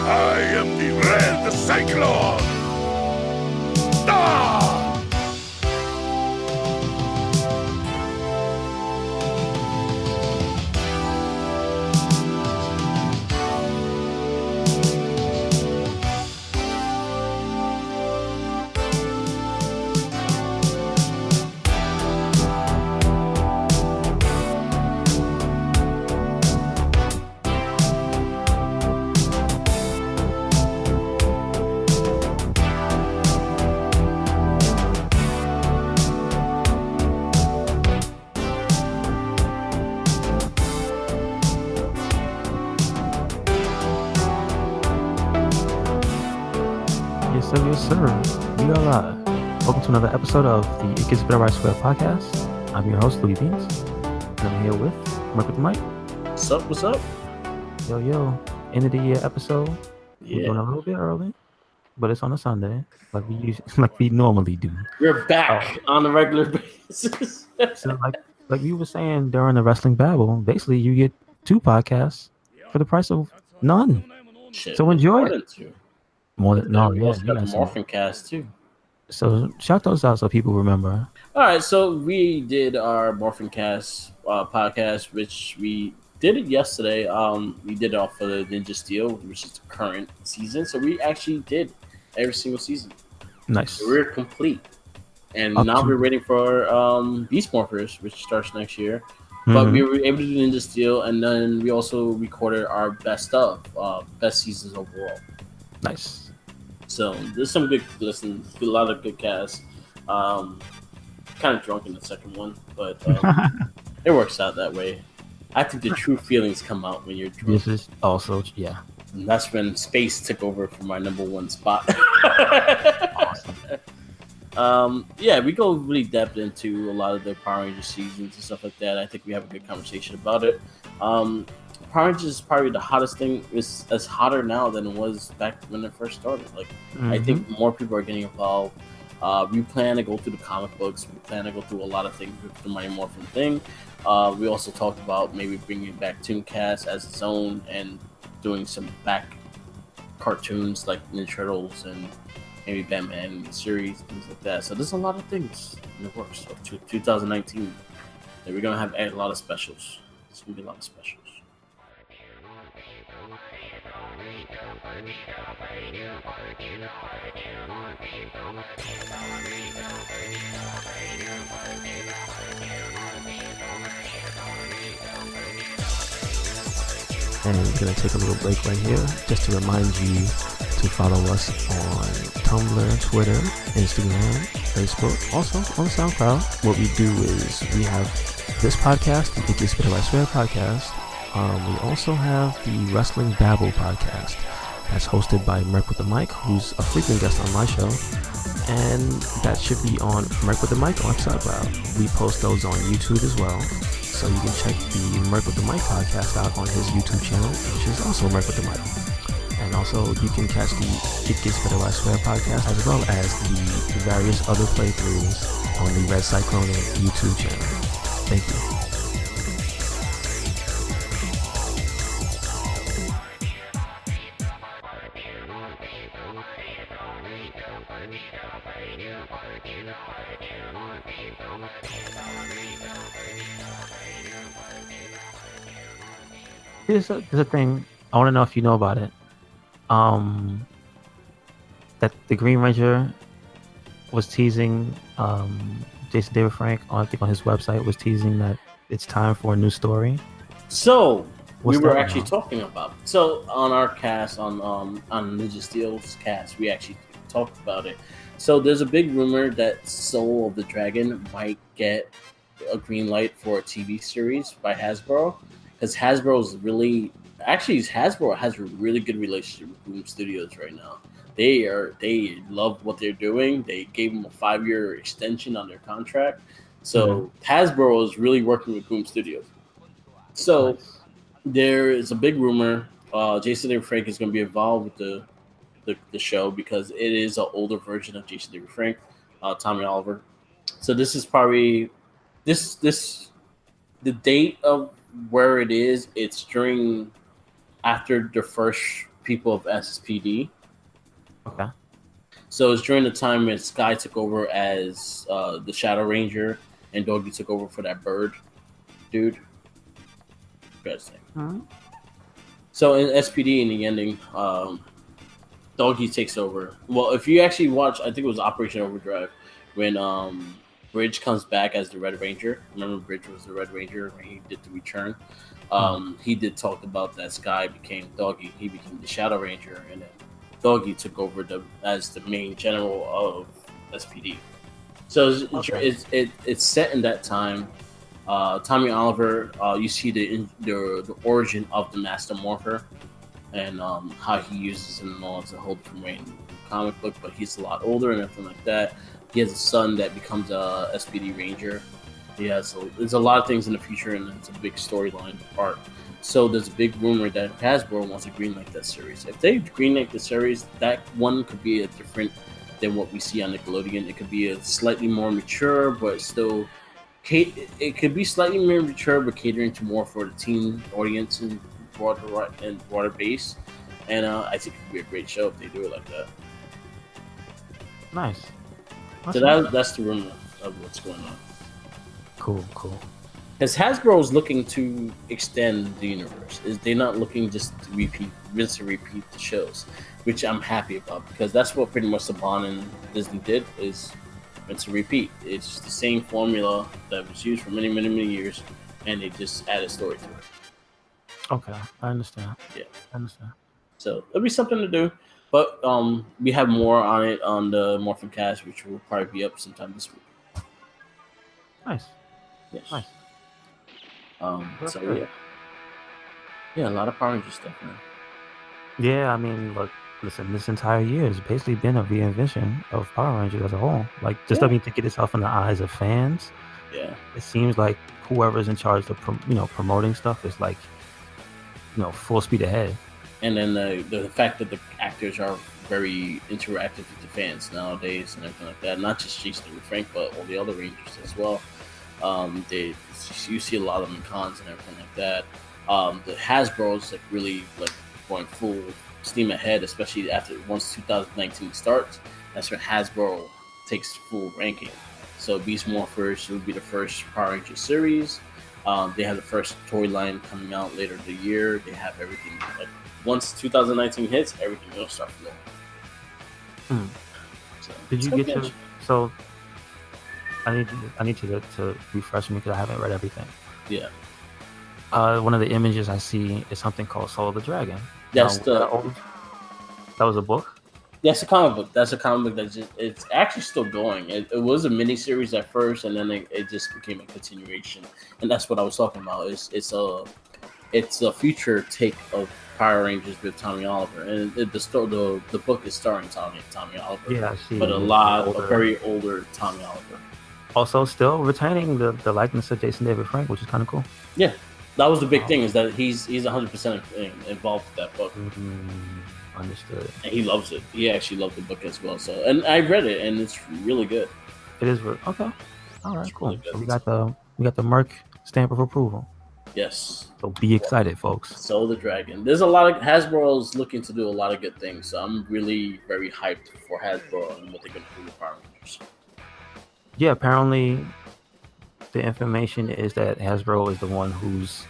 I am the Red Cyclone! Ah! Yes, sir. We are live. Welcome to another episode of the It Gets Better Square podcast. I'm your host, Louis Beans. And I'm here with Mark with the Mic. What's up? Yo. End of the year episode. Yeah. We're doing a little bit early, but it's on a Sunday, like we normally do. We're back on a regular basis. So like we were saying during the Wrestling Babble, basically you get 2 podcasts for the price of none. Shit, so enjoy it. More than got the Morphin Cast too. So shout those out so people remember. All right, so we did our Morphin Cast podcast, which we did it yesterday. We did it off of the Ninja Steel, which is the current season. So we actually did every single season. Nice. So we're complete, and now we're waiting for Beast Morphers, which starts next year. But we were able to do Ninja Steel, and then we also recorded our best seasons overall. Nice. So there's some good listens, a lot of good casts. Kind of drunk in the second one, but it works out that way. I think the true feelings come out when you're drunk. This is also, yeah. And that's when Space took over for my number one spot. Awesome. Yeah, we go really depth into a lot of the Power Rangers seasons and stuff like that. I think we have a good conversation about it. Power Rangers is probably the hottest thing. It's hotter now than it was back when it first started. I think more people are getting involved. We plan to go through the comic books. We plan to go through a lot of things with the Mighty Morphin thing. We also talked about maybe bringing back Tooncast as its own and doing some back cartoons like Ninja Turtles and maybe Batman series, things like that. So there's a lot of things in the works of 2019 that we're going to have a lot of specials. There's going to be a lot of specials. And we're going to take a little break right here just to remind you to follow us on Tumblr, Twitter, Instagram, Facebook, also on SoundCloud. What we do is we have this podcast, the It Gets Better by Square podcast. We also have the Wrestling Babble podcast that's hosted by Merc with the Mic, who's a frequent guest on my show. And that should be on Merc with the Mic on SoundCloud. We post those on YouTube as well. So you can check the Merc with the Mic podcast out on his YouTube channel, which is also Merc with the Mic. And also you can catch the It Gets Better by Square podcast as well as the various other playthroughs on the RedCycloneInc YouTube channel. Thank you. There's a thing I want to know if you know about it. That the Green Ranger was teasing. Jason David Frank, I think on his website, was teasing that it's time for a new story. So we were actually talking about. So on our cast on Ninja Steel's cast, we actually talked about it. So there's a big rumor that Soul of the Dragon might get a green light for a TV series by Hasbro. Because Hasbro has a really good relationship with Boom Studios right now. They love what they're doing. They gave them a 5-year extension on their contract. So Hasbro is really working with Boom Studios. So there is a big rumor. Jason David Frank is going to be involved with the show because it is an older version of Jason David Frank, Tommy Oliver. So this is probably the date of where it is. It's after the first people of SPD. Okay. So it's during the time when Sky took over as the Shadow Ranger, and Doggy took over for that bird dude. Mm-hmm. So in SPD, in the ending, Doggy takes over. Well, if you actually watch, I think it was Operation Overdrive, when Bridge comes back as the Red Ranger. Remember, Bridge was the Red Ranger when he did the return. He did talk about that Sky became Doggy. He became the Shadow Ranger, and then Doggy took over as the main general of SPD. So it's set in that time. Tommy Oliver, you see the origin of the Master Morpher, and how he uses him as a whole different way in the comic book, but he's a lot older and everything like that. He has a son that becomes a SPD Ranger. There's a lot of things in the future, and it's a big storyline part. So there's a big rumor that Hasbro wants to greenlight that series. If they greenlight the series, that one could be a different than what we see on Nickelodeon. It could be a slightly more mature, but still, it could be slightly more mature, but catering to more for the teen audience and broader base. And I think it could be a great show if they do it like that. Nice. So that's the rumor of what's going on. Cool. Because Hasbro is looking to extend the universe. They're not looking just to repeat the shows, which I'm happy about, because that's what pretty much Saban and Disney did, is rinse and repeat. It's the same formula that was used for many, many, many years, and they just added story to it. Okay, I understand. Yeah, I understand. So it'll be something to do. But we have more on it on the Morphin Cast, which will probably be up sometime this week. Nice. Yes. Nice. So yeah, a lot of Power Rangers stuff, man. Yeah, I mean, look, listen, this entire year has basically been a reinvention of Power Rangers as a whole. Like, just don't need to get itself in the eyes of fans. Yeah. It seems like whoever's in charge of promoting stuff is like, full speed ahead. And then the fact that the actors are very interactive with the fans nowadays and everything like that. Not just Jason and Frank, but all the other Rangers as well. You see a lot of them in cons and everything like that. The Hasbro's like really like going full steam ahead, especially once 2019 starts. That's when Hasbro takes full ranking. So Beast Morphers will be the first Power Rangers series. They have the first toy line coming out later the year. They have everything. Like once 2019 hits, everything will start flowing. So, did you get to? So I need you to refresh me because I haven't read everything. Yeah. One of the images I see is something called Soul of the Dragon. That's that was a book? That's a comic book. That's a comic book it's actually still going. It was a mini series at first, and then it just became a continuation. And that's what I was talking about. It's a future take of Power Rangers with Tommy Oliver, and the book is starring Tommy Oliver. Yeah, I see. But a very older Tommy Oliver. Also, still retaining the likeness of Jason David Frank, which is kind of cool. Yeah, that was the big thing, is that he's 100% involved with that book. Understood. And he loves it. He actually loved the book as well. So, and I read it, and it's really good. It is okay. All right, cool. Really so we got the Merc stamp of approval. Yes. So be excited, folks. Soul of the Dragon. There's a lot of Hasbro's looking to do a lot of good things. So I'm really very hyped for Hasbro and what they're going to do with Power Rangers. Yeah, apparently the information is that Hasbro is the one who's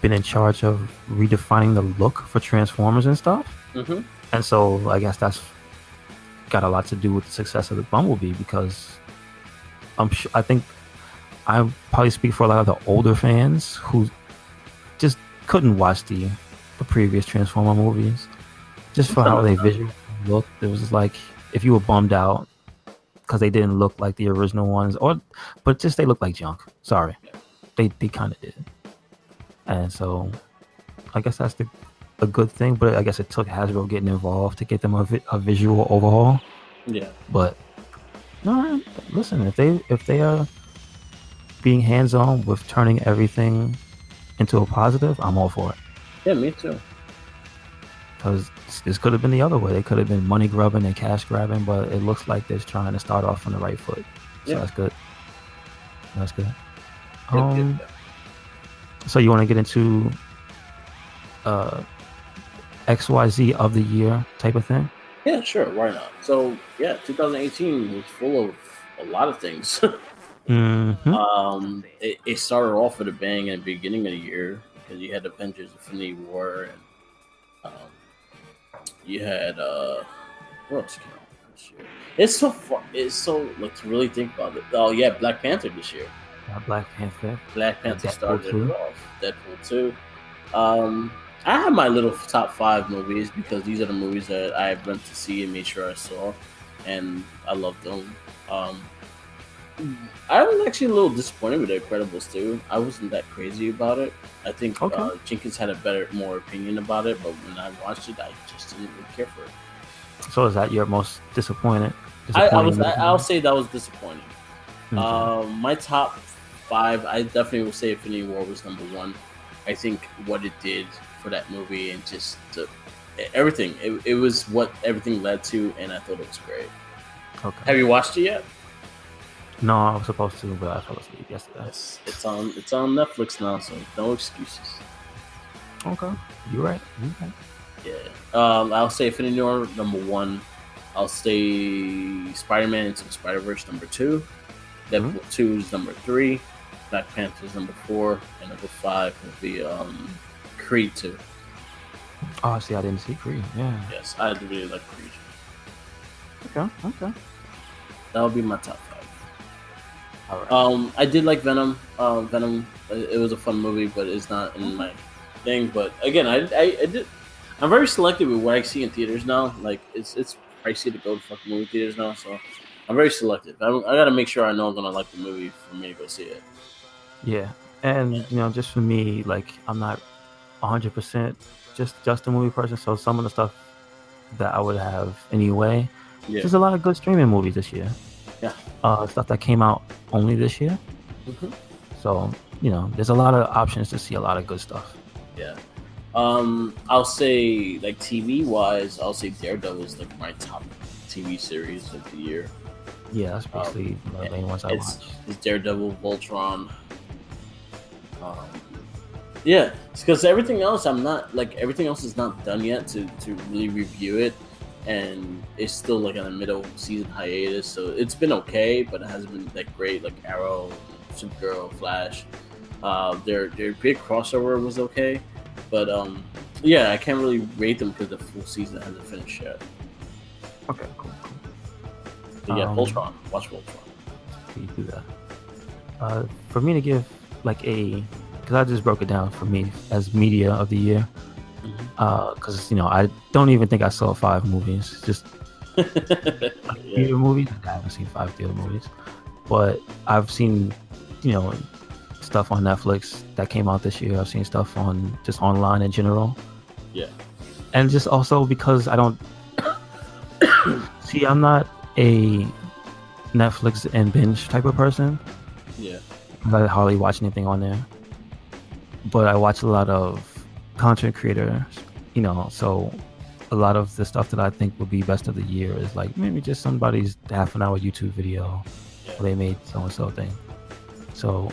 been in charge of redefining the look for Transformers and stuff. Mm-hmm. And so I guess that's got a lot to do with the success of the Bumblebee, because I think I probably speak for a lot of the older fans who just couldn't watch the previous Transformer movies just for how they visually looked. It was just like, if you were bummed out because they didn't look like the original ones, but just they looked like junk. Sorry, they kind of did. And so I guess that's a good thing, but I guess it took Hasbro getting involved to get them a visual overhaul. Yeah. But no, listen, if they are being hands-on with turning everything into a positive, I'm all for it. Yeah, me too. Because this could have been the other way. They could have been money grubbing and cash grabbing, but it looks like they're trying to start off on the right foot. So that's good. That's good. So you want to get into XYZ of the year type of thing? Yeah, sure. Why not? So, yeah, 2018 was full of a lot of things. It started off with a bang at the beginning of the year because you had Avengers: Infinity War, and you had what else came out this year? It's so far. It's so like to really think about it. Oh yeah, Black Panther this year. Black Panther. Black Panther Deadpool started 2. it off. Deadpool 2. I have my little top 5 movies because these are the movies that I went to see and made sure I saw, and I loved them. I was actually a little disappointed with The Incredibles 2. I wasn't that crazy about it. I think Jenkins had a more opinion about it, but when I watched it, I just didn't really care for it. So is that your most disappointed? I'll say that was disappointing. Okay. My top 5, I definitely would say Infinity War was number 1. I think what it did for that movie and just everything, it was what everything led to, and I thought it was great. Okay. Have you watched it yet? No, I was supposed to, but I fell asleep yesterday. Yes, it's on Netflix now, so no excuses. Okay, you're right. Yeah. I'll say Infinity War number 1. I'll say Spider-Man Into the Spider-Verse number 2. Deadpool 2 is number 3. Black Panther is number 4, and number 5 will be Creed 2. Oh, see, I didn't see Creed. Yeah. Yes, I really like Creed. Okay. That would be my top 5. All right. I did like Venom. Venom. It was a fun movie, but it's not in my thing. But again, I'm very selective with what I see in theaters now. Like it's pricey to go to fucking movie theaters now, so I'm very selective. I gotta make sure I know I'm gonna like the movie for me to go see it. Yeah, and just for me, like I'm not 100% just a movie person. So some of the stuff that I would have anyway. Yeah. There's a lot of good streaming movies this year. Yeah. Stuff that came out only this year. Mm-hmm. So there's a lot of options to see a lot of good stuff. Yeah. I'll say like TV wise, I'll say Daredevil is like my top TV series of the year. Yeah, that's basically the main ones I watch. It's Daredevil, Voltron. Yeah, because everything else is not done yet to really review it, and it's still like on a middle season hiatus. So it's been okay, but it hasn't been that great. Like Arrow, Supergirl, Flash. Their big crossover was okay, but yeah, I can't really rate them because the full season hasn't finished yet. Okay, cool. But yeah, Voltron. Watch Voltron. You do that. For me to give like because I just broke it down for me as media of the year. Because I don't even think I saw 5 movies. Just theater movies. I haven't seen 5 theater movies, but I've seen stuff on Netflix that came out this year. I've seen stuff on just online in general. Yeah, and just also because I don't see, I'm not a Netflix and binge type of person. Yeah, I hardly watch anything on there, but I watch a lot of content creators, so a lot of the stuff that I think would be best of the year is like maybe just somebody's half an hour YouTube video where they made so-and-so thing. So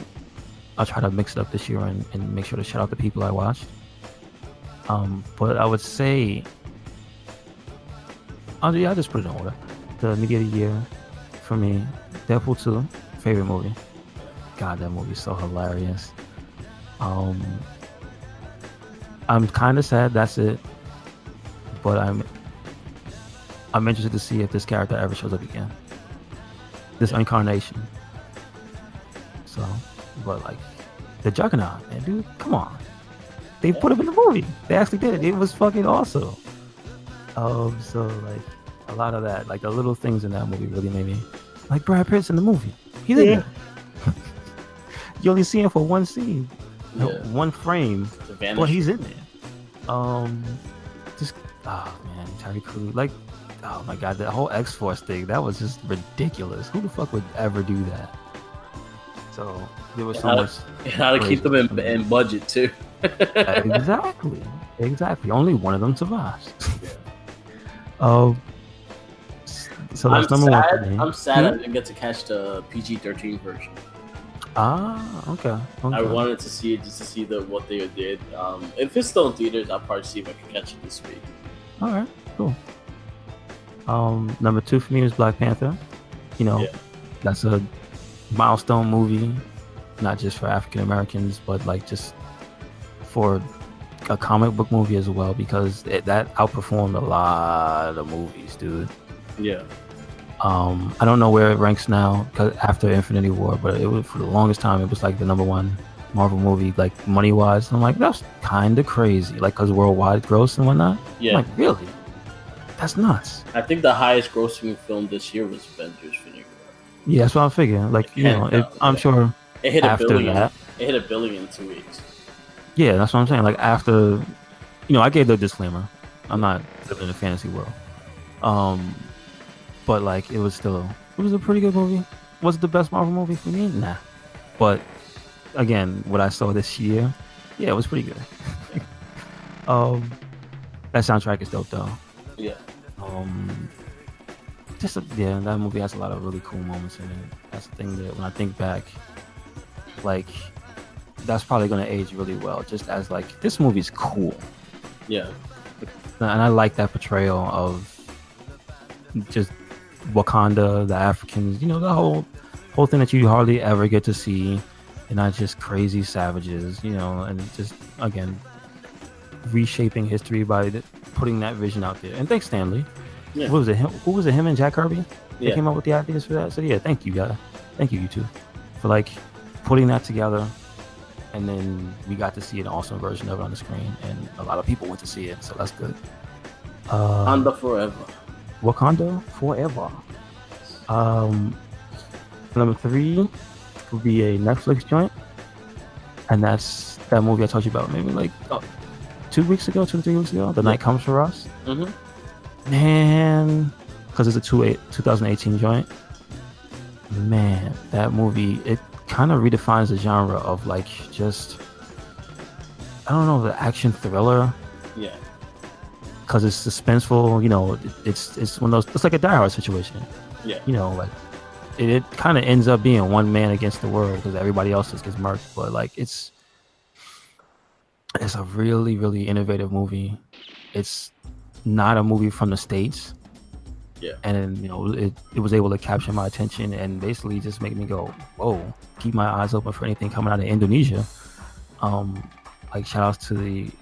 I'll try to mix it up this year and make sure to shout out the people I watched. But I would say I'll just put it in order. The media of the year for me, Deadpool 2, favorite movie. God, that movie is so hilarious. I'm kind of sad that's it, but I'm interested to see if this character ever shows up again. This incarnation. So, but like the Juggernaut, man, dude, come on. They put him in the movie. They actually did it. It was fucking awesome. So like a lot of that, like the little things in that movie really made me like Brad Pitt's in the movie. He's in there. You only see him for one scene, one frame, but he's in there. Just man, Terry Crews, like, oh my god, that whole X-Force thing, that was just ridiculous. Who the fuck would ever do that? So there was so much. How to keep them in budget too. Exactly. Only one of them survives. So that's number one for me. I'm sad I didn't get to catch the PG-13 version. Okay. I wanted to see it just to see what they did. If it's still in theaters, I'll probably see if I can catch it this week. All right, cool. Number 2 for me was Black Panther. That's a milestone movie, not just for African Americans, but like just for a comic book movie as well, because that outperformed a lot of movies, dude. Yeah. I don't know where it ranks now after Infinity War, but it was, for the longest time, it was like the number 1 Marvel movie, like money wise. I'm like, that's kind of crazy, like because worldwide gross and whatnot. Yeah. I'm like, really? That's nuts. I think the highest grossing film this year was Avengers Infinity War. Yeah, that's what I'm figuring. Like, I'm sure it hit after $1 billion. That, it hit $1 billion in 2 weeks. Yeah, that's what I'm saying. Like after, I gave the disclaimer. I'm not living in a fantasy world. But like it was a pretty good movie. Was it the best Marvel movie for me? Nah. But again, what I saw this year, yeah, it was pretty good. That soundtrack is dope though. Yeah. That movie has a lot of really cool moments in it. That's the thing that when I think back, like that's probably gonna age really well. Just as like this movie's cool. Yeah. And I like that portrayal of just Wakanda, the Africans, the whole thing that you hardly ever get to see. And not just crazy savages, and just again reshaping history by putting that vision out there. And thanks, Stanley. Yeah. Who was it? Him and Jack Kirby? They came up with the ideas for that. So yeah, thank you guys. Thank you two for like putting that together. And then we got to see an awesome version of it on the screen, and a lot of people went to see it, so that's good. Wakanda forever. Wakanda forever. Number 3 would be a Netflix joint, and that's that movie I told you about maybe like 2 weeks ago, 2 to 3 weeks ago. The Night Comes for Us. Mm-hmm. Man, because it's a 2018 joint. Man, that movie, it kind of redefines the genre of like just, I don't know, the action thriller. Yeah. Because it's suspenseful, it's one of those, it's like a Die Hard situation. Yeah. Like it kind of ends up being one man against the world because everybody else just gets murked. But like it's a really, really innovative movie. It's not a movie from the States. Yeah. And it was able to capture my attention and basically just make me go, whoa, keep my eyes open for anything coming out of Indonesia. Like shout outs to the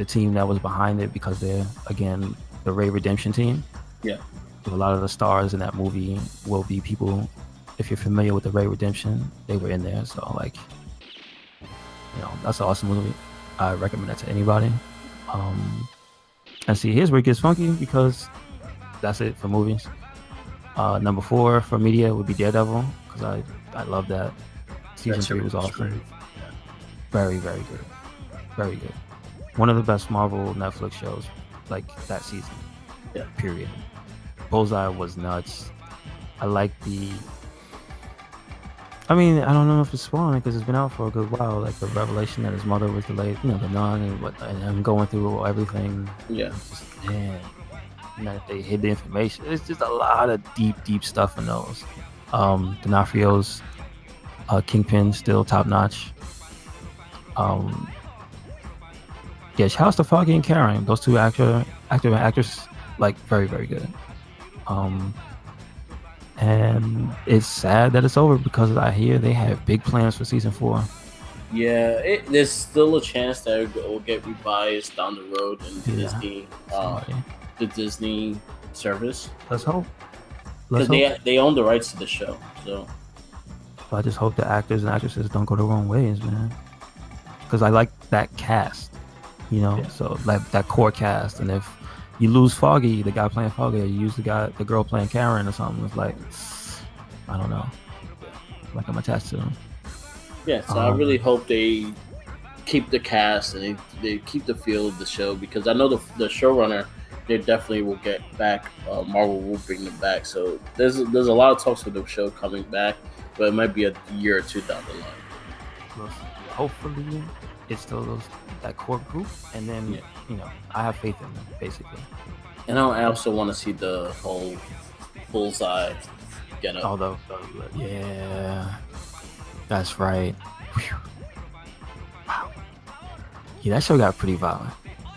team that was behind it, because they're again the Ray Redemption team. Yeah. So a lot of the stars in that movie will be people, if you're familiar with the Ray Redemption, they were in there. So like, that's an awesome movie. I recommend that to anybody. And see, here's where it gets funky, because that's it for movies. Number 4 for media would be Daredevil, because I love that. Season 3 was awesome. Yeah. Very, very good. Very good. One of the best Marvel Netflix shows, like that season. Yeah. Period. Bullseye was nuts. I like I don't know if it's spoiling because it's been out for a good while. Like the revelation that his mother was delayed, the nun, and him going through everything. Yeah. Man. That they hid the information. It's just a lot of deep stuff in those. D'Onofrio's Kingpin still top notch. Shout out to Foggy and Karen. Those two actor and actress, like very, very good. And it's sad that it's over because I hear they have big plans for season 4. Yeah, there's still a chance that it will get revised down the road in Disney. The Disney service. Let's hope. Because they own the rights to the show, so. I just hope the actors and actresses don't go the wrong ways, man. Because I like that cast, So like that core cast, and if you lose Foggy, the guy playing Foggy, or you use the girl playing Karen or something, it's like, I don't know. Like I'm attached to them. Yeah, so I really hope they keep the cast and they keep the feel of the show, because I know the showrunner. They definitely will get back. Marvel will bring them back. So there's a lot of talks for the show coming back, but it might be a year or two down the line. Well, hopefully, it's still that core group, and then I have faith in them basically. And I also want to see the whole Bullseye get up. Yeah. That's right. Whew. Wow. Yeah, that show got pretty violent.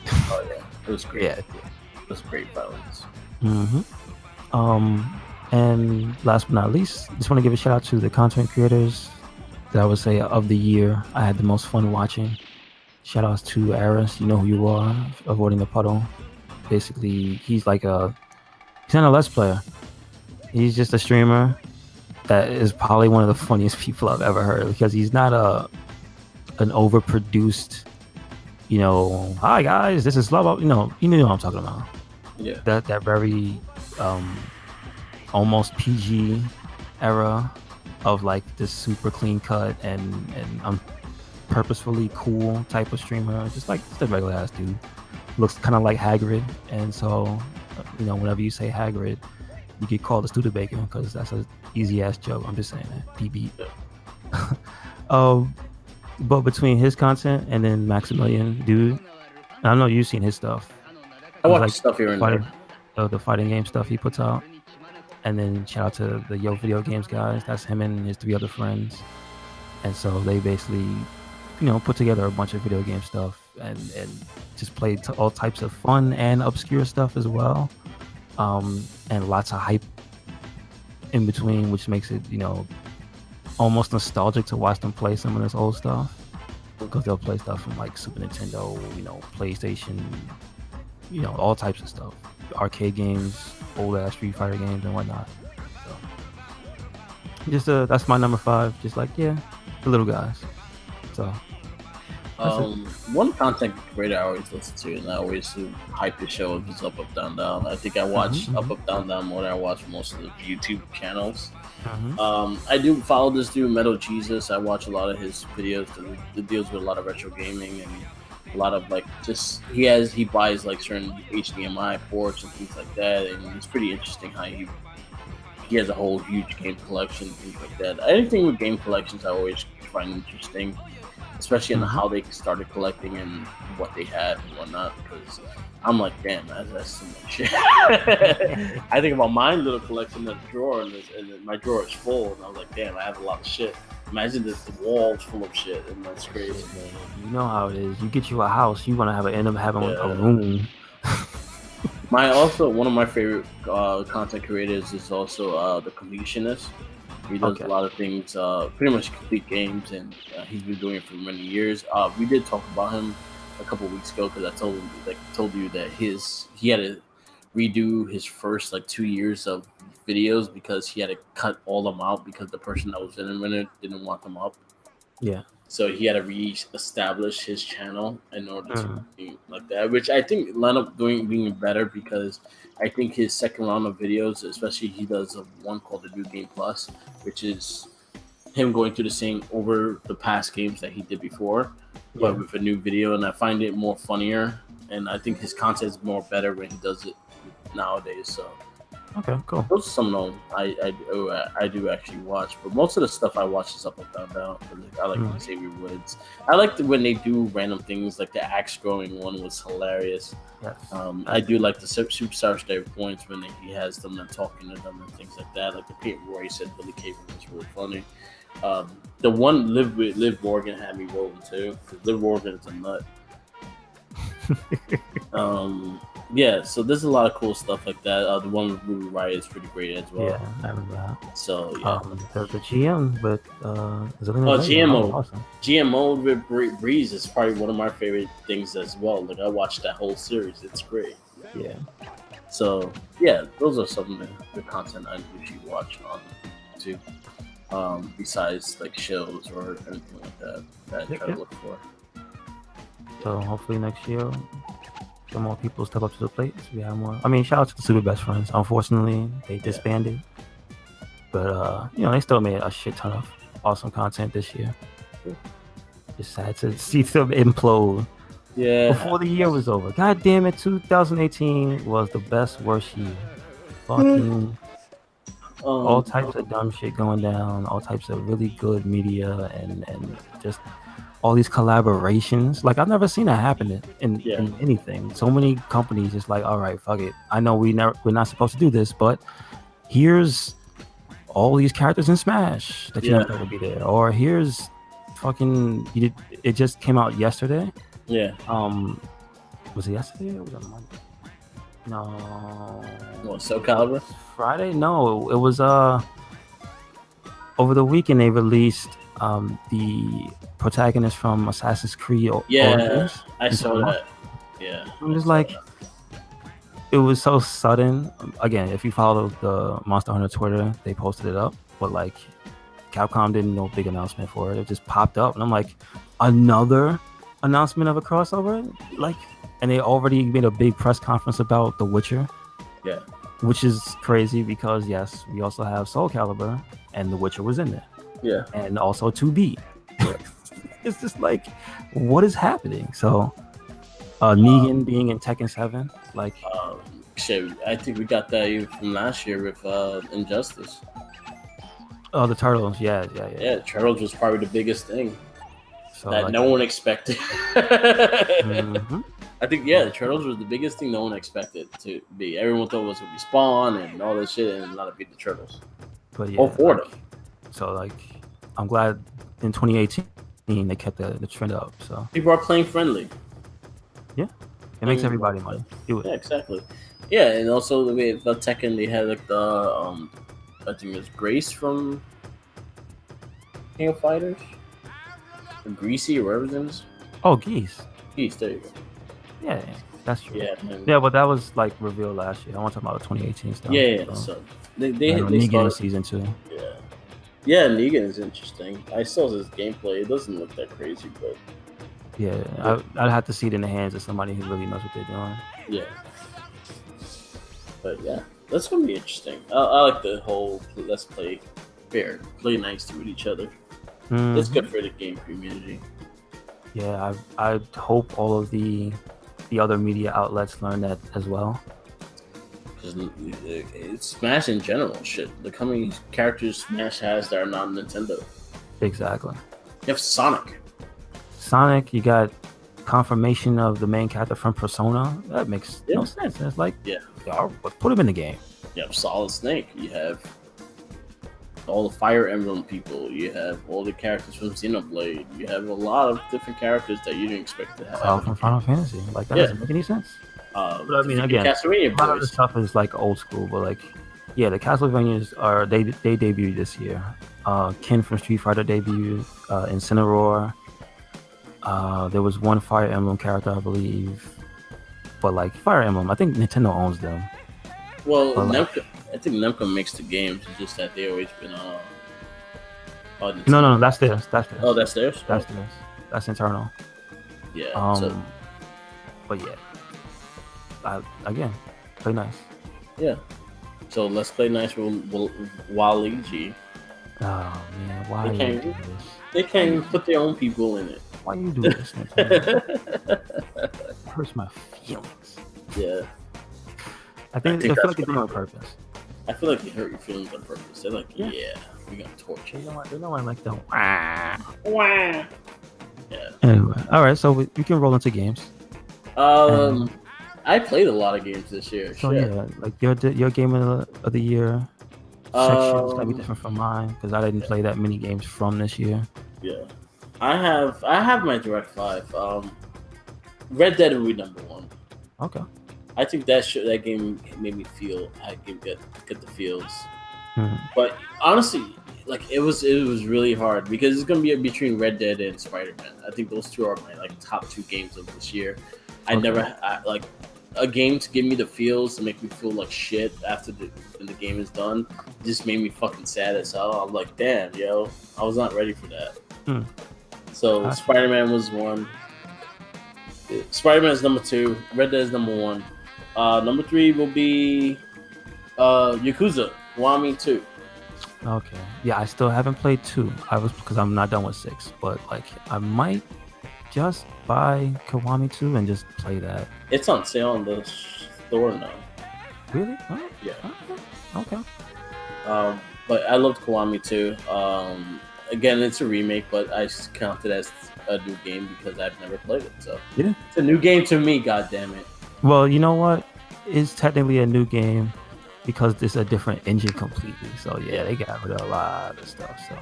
Oh yeah, it was great. Yeah. It was great violence. Mm-hmm. And last but not least, just want to give a shout out to the content creators that I would say of the year I had the most fun watching. Shout outs to Aris, you know who you are, avoiding the puddle. Basically, he's not a Let's Player. He's just a streamer that is probably one of the funniest people I've ever heard, because he's not an overproduced, hi guys, this is love, you know what I'm talking about. Yeah. That very almost PG era of like this super clean cut and purposefully cool type of streamer, just a regular ass dude. Looks kind of like Hagrid, and so whenever you say Hagrid, you get called a Studebaker because that's an easy ass joke. I'm just saying that. BB. But between his content and then Maximilian, dude, I know you've seen his stuff. I watch stuff here and there. The fighting game stuff he puts out. And then shout out to the Yo Video Games guys. That's him and his 3 other friends. And so they basically, put together a bunch of video game stuff and just played all types of fun and obscure stuff as well. And lots of hype in between, which makes it, almost nostalgic to watch them play some of this old stuff, because they'll play stuff from like Super Nintendo, PlayStation, all types of stuff, arcade games, old ass Street Fighter games and whatnot. So just that's my number 5. Just the little guys. So one content creator I always listen to, and I always hype the show, is Up Up Down Down. I think I watch Up Up Down Down more than I watch most of the YouTube channels. I do follow this dude, Metal Jesus. I watch a lot of his videos that deals with a lot of retro gaming and a lot of he buys certain HDMI ports and things like that, and it's pretty interesting how he has a whole huge game collection, things like that. Anything with game collections I always find interesting, especially in how they started collecting and what they had and whatnot, because I'm like, damn, that's too much shit. I think about my little collection in a drawer, and my drawer is full, and I was like, damn, I have a lot of shit. Imagine the walls full of shit, and that's crazy. You know how it is. You get you a house, you want to end up having a room. One of my favorite content creators is also the Completionist. He does a lot of things, pretty much complete games, and he's been doing it for many years. We did talk about him a couple of weeks ago, because I told you that he had to redo his first 2 years of videos because he had to cut all them out because the person that was in it didn't want them up. Yeah. So he had to re-establish his channel in order to be like that, which I think ended up being better, because I think his second round of videos, especially he does one called the New Game Plus, which is him going through the same over the past games that he did before, but with a new video, and I find it more funnier, and I think his content is more better when he does it nowadays. So okay, cool. Those are some of them I do actually watch, but most of the stuff I watch is Up Up Down Down. I like Xavier Woods. I like when they do random things, like the axe growing one was hilarious. Yes. I do like the Superstar State Points when he has them and talking to them and things like that. Like the Pete Royce and Billy Caven was really funny. The one Liv Morgan had me rolling too, because Liv Morgan is a nut. Yeah, so there's a lot of cool stuff like that. The one with Ruby Riot is pretty great as well. Yeah, I remember that. So yeah, the GM with GM mode. Awesome. GM mode with Breeze is probably one of my favorite things as well. I watched that whole series; it's great. Yeah. So yeah, those are some of the content I usually watch on YouTube. Besides shows or anything like that I try to look for. So hopefully next year, some more people step up to the plate. So we have more. I mean, shout out to the Super Best Friends. Unfortunately, they disbanded, but they still made a shit ton of awesome content this year. Just sad to see them implode. Yeah. Before the year was over. God damn it! 2018 was the best worst year. Fucking. All types of dumb shit going down, all types of really good media, and just all these collaborations. I've never seen that happen in anything. So many companies just all right, fuck it. I know we're not supposed to do this, but here's all these characters in Smash that you never thought would be there, or here's fucking it just came out yesterday. Yeah. Was it yesterday or was it Monday? No. What, Soul Calibur? Friday? No, it was over the weekend they released the protagonist from Assassin's Creed Origins. I saw that. Yeah. I'm just like, it was so sudden. Again, if you follow the Monster Hunter Twitter, they posted it up, but like Capcom didn't know big announcement for it. It just popped up, and I'm like, another announcement of a crossover? Like, and they already made a big press conference about The Witcher. Yeah. Which is crazy because yes, we also have Soul Calibur, and The Witcher was in there. Yeah. And also 2B. It's just like, what is happening? So, Negan being in Tekken 7, like, shit, I think we got that even from last year with Injustice. Oh, the Turtles, yeah. Yeah, Turtles was probably the biggest thing that like, no one expected. mm-hmm. I think the Turtles was the biggest thing no one expected to be. Everyone thought it was gonna be Spawn and all this shit, and not to be the Turtles. But yeah, them. So like, I'm glad in 2018 they kept the trend up. So people are playing friendly. Yeah, it makes everybody money. Do it. Yeah, exactly. Yeah, and also the way the Tekken, they had like the I think it was Grace from King of Fighters, or Greasy or whatever it is. Oh, Geese. There you go. Yeah, that's true. Yeah, yeah, but that was like revealed last year. I want to talk about 2018 stuff. Yeah. So they Negan started season 2. Yeah, Negan is interesting. I saw his gameplay. It doesn't look that crazy, but yeah, I'd have to see it in the hands of somebody who really knows what they're doing. Yeah, but yeah, that's gonna be interesting. I like the whole let's play fair, play nice with each other. Mm-hmm. It's good for the game community. Yeah, I hope all of the other media outlets learn that as well. It's Smash in general. Shit, look how many characters Smash has that are not Nintendo. Exactly. You have Sonic. You got confirmation of the main character from Persona. That makes no sense. It's like, put him in the game. You have Solid Snake. You have all the Fire Emblem people. You have all the characters from Xenoblade. You have a lot of different characters that you didn't expect to have. From Final Fantasy. Like, that doesn't make any sense. But I mean, again, a lot of the stuff is like old school, but like, yeah, the Castlevanias they debuted this year. Ken from Street Fighter debuted, Incineroar. There was one Fire Emblem character, I believe, but like Fire Emblem, I think Nintendo owns them. Well, I think Namco makes the games. It's just that they always been No, that's theirs. Oh, that's theirs. That's theirs. That's internal. Yeah. But yeah. Again, play nice. Yeah. So let's play nice with Waluigi. Oh man, why you do this? They can't even put their own people in it. Why you do this? It hurts my feelings. Yeah. I feel like they're doing it on purpose. I feel like they hurt your feelings on purpose. They're like, we're gonna torture you. They know I like the wah. Yeah. Anyway, all right. So we can roll into games. I played a lot of games this year. So yeah, like your game of the year section is gonna be different from mine because I didn't play that many games from this year. Yeah, I have my Direct 5. Red Dead will be number 1. Okay. I think that game made me feel I can get the feels. Mm-hmm. But honestly, like it was really hard because it's gonna be between Red Dead and Spider-Man. I think those two are my like top 2 games of this year. I never like a game to give me the feels to make me feel like shit after when the game is done. It just made me fucking sad as hell. I'm like, damn, yo, I was not ready for that. So Spider-Man was 1. Spider-Man is number 2. Red Dead is number 1. Number 3 will be Yakuza Kiwami 2. Okay. Yeah, I still haven't played 2. Because I'm not done with 6. But like, I might just buy Kiwami 2 and just play that. It's on sale on the store now. Really? Oh, yeah. Okay. But I loved Kiwami 2. Again, it's a remake, but I just count it as a new game because I've never played it. So yeah, it's a new game to me. God damn it. Well, you know what? It's technically a new game because it's a different engine completely. So yeah, they got rid of a lot of stuff. So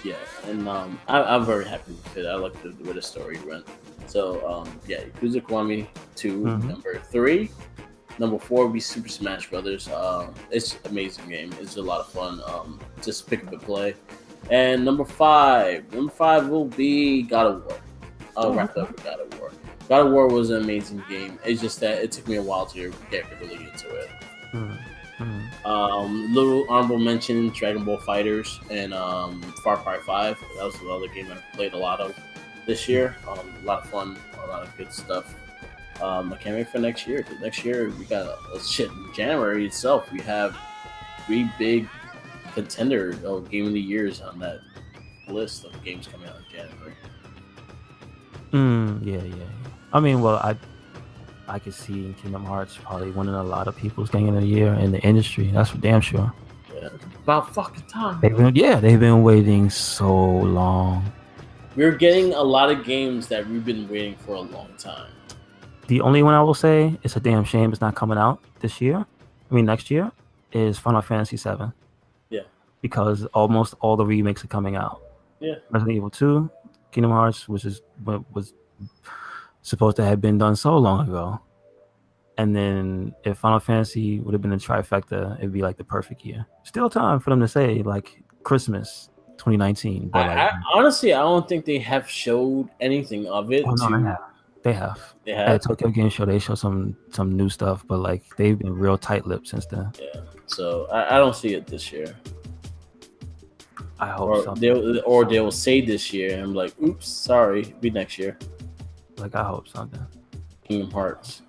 yeah, and I'm very happy with it. I like the way the story went. So yeah, Yakuza Kiwami 2, number 3. Number 4 will be Super Smash Brothers. It's an amazing game. It's a lot of fun. Just pick up and play. And number 5 will be God of War. I'll wrap up with God of War. God of War was an amazing game. It's just that it took me a while to get really into it. Little honorable mention: Dragon Ball Fighters and Far Cry 5. That was another game I played a lot of this year. A lot of fun, a lot of good stuff. I can't wait for next year. Cause next year we got in January itself. We have 3 big contender game of the years on that list of games coming out in January. Yeah. I mean, well, I could see Kingdom Hearts probably winning a lot of people's game of the year in the industry. That's for damn sure. Yeah, about fucking time. They've been waiting so long. We're getting a lot of games that we've been waiting for a long time. The only one I will say it's a damn shame it's not coming out next year, is Final Fantasy VII. Yeah. Because almost all the remakes are coming out. Yeah. Resident Evil 2, Kingdom Hearts, which is what was supposed to have been done so long ago. And then if Final Fantasy would have been a trifecta, it'd be like the perfect year. Still time for them to say like Christmas 2019. But honestly, I don't think they have showed anything of it. Oh, no, they have. At Tokyo Game Show, they show some new stuff, but like they've been real tight-lipped since then. Yeah, so I don't see it this year. I hope so. They will say this year, and I'm like, oops, sorry, be next year. Like I hope something. Kingdom Hearts.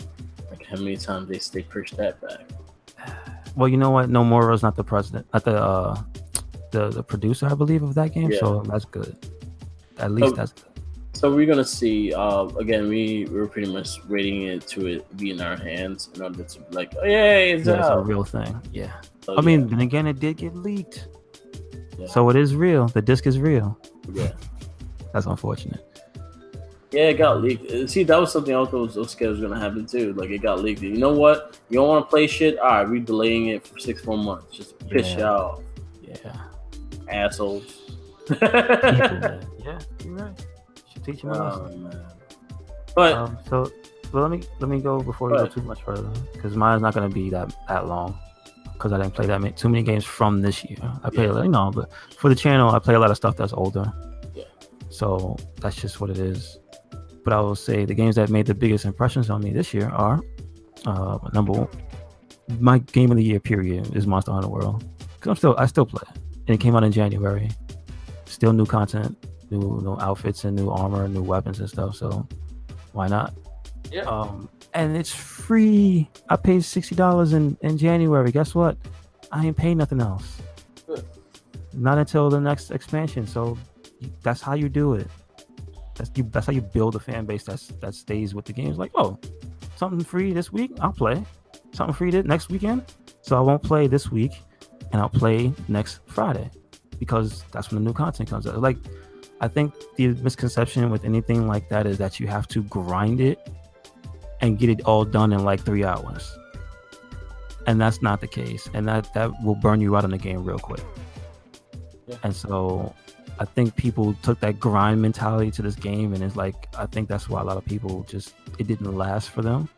Like how many times they pushed that back? Well, you know what? Nomura's not the president, not the producer, I believe, of that game. Yeah. So that's good. At least that's good. So we're gonna see. Again, we're pretty much waiting it to be in our hands in order to be like, oh yay, it's a real thing. Yeah. So, I mean, then again, it did get leaked. Yeah. So it is real. The disc is real. Yeah. That's unfortunate. Yeah, it got leaked. See, that was something else I was scared was gonna happen too. Like it got leaked. You know what? You don't want to play shit? All right, we're delaying it for 6 more months. Just piss you off. Yeah. Assholes. Yeah, you're right. Teach him a lesson. Man. But so let me go before we go too much further, because mine's not gonna be that long, because I didn't play too many games from this year. I play but for the channel I play a lot of stuff that's older. Yeah. So that's just what it is. But I will say the games that made the biggest impressions on me this year are number 1. My game of the year period is Monster Hunter World, because I still play it, and it came out in January. Still new content. New outfits and new armor, new weapons and stuff. So why not? Yeah. And it's free. I paid $60 in January. Guess what? I ain't paying nothing else. Good. Not until the next expansion. So that's how you do it. That's how you build a fan base that stays with the games. Like, oh, something free this week, I'll play. Something free next weekend, so I won't play this week, and I'll play next Friday, because that's when the new content comes out. Like, I think the misconception with anything like that is that you have to grind it and get it all done in like 3 hours. And that's not the case. And that will burn you out in the game real quick. Yeah. And so I think people took that grind mentality to this game, and it's like, I think that's why a lot of people it didn't last for them.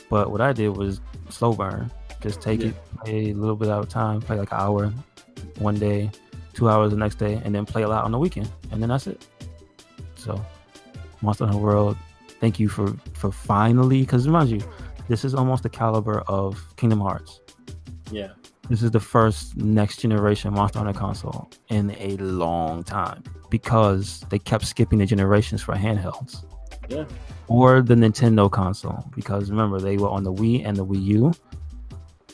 But what I did was slow burn. Just take it, play a little bit at a time, play like an hour one day, 2 hours the next day, and then play a lot on the weekend, and then that's it. So Monster Hunter World, thank you for finally, because remind you, this is almost the caliber of Kingdom Hearts. Yeah. This is the first next generation Monster Hunter console in a long time, because they kept skipping the generations for handhelds. Yeah. Or the Nintendo console, because remember, they were on the Wii and the Wii U.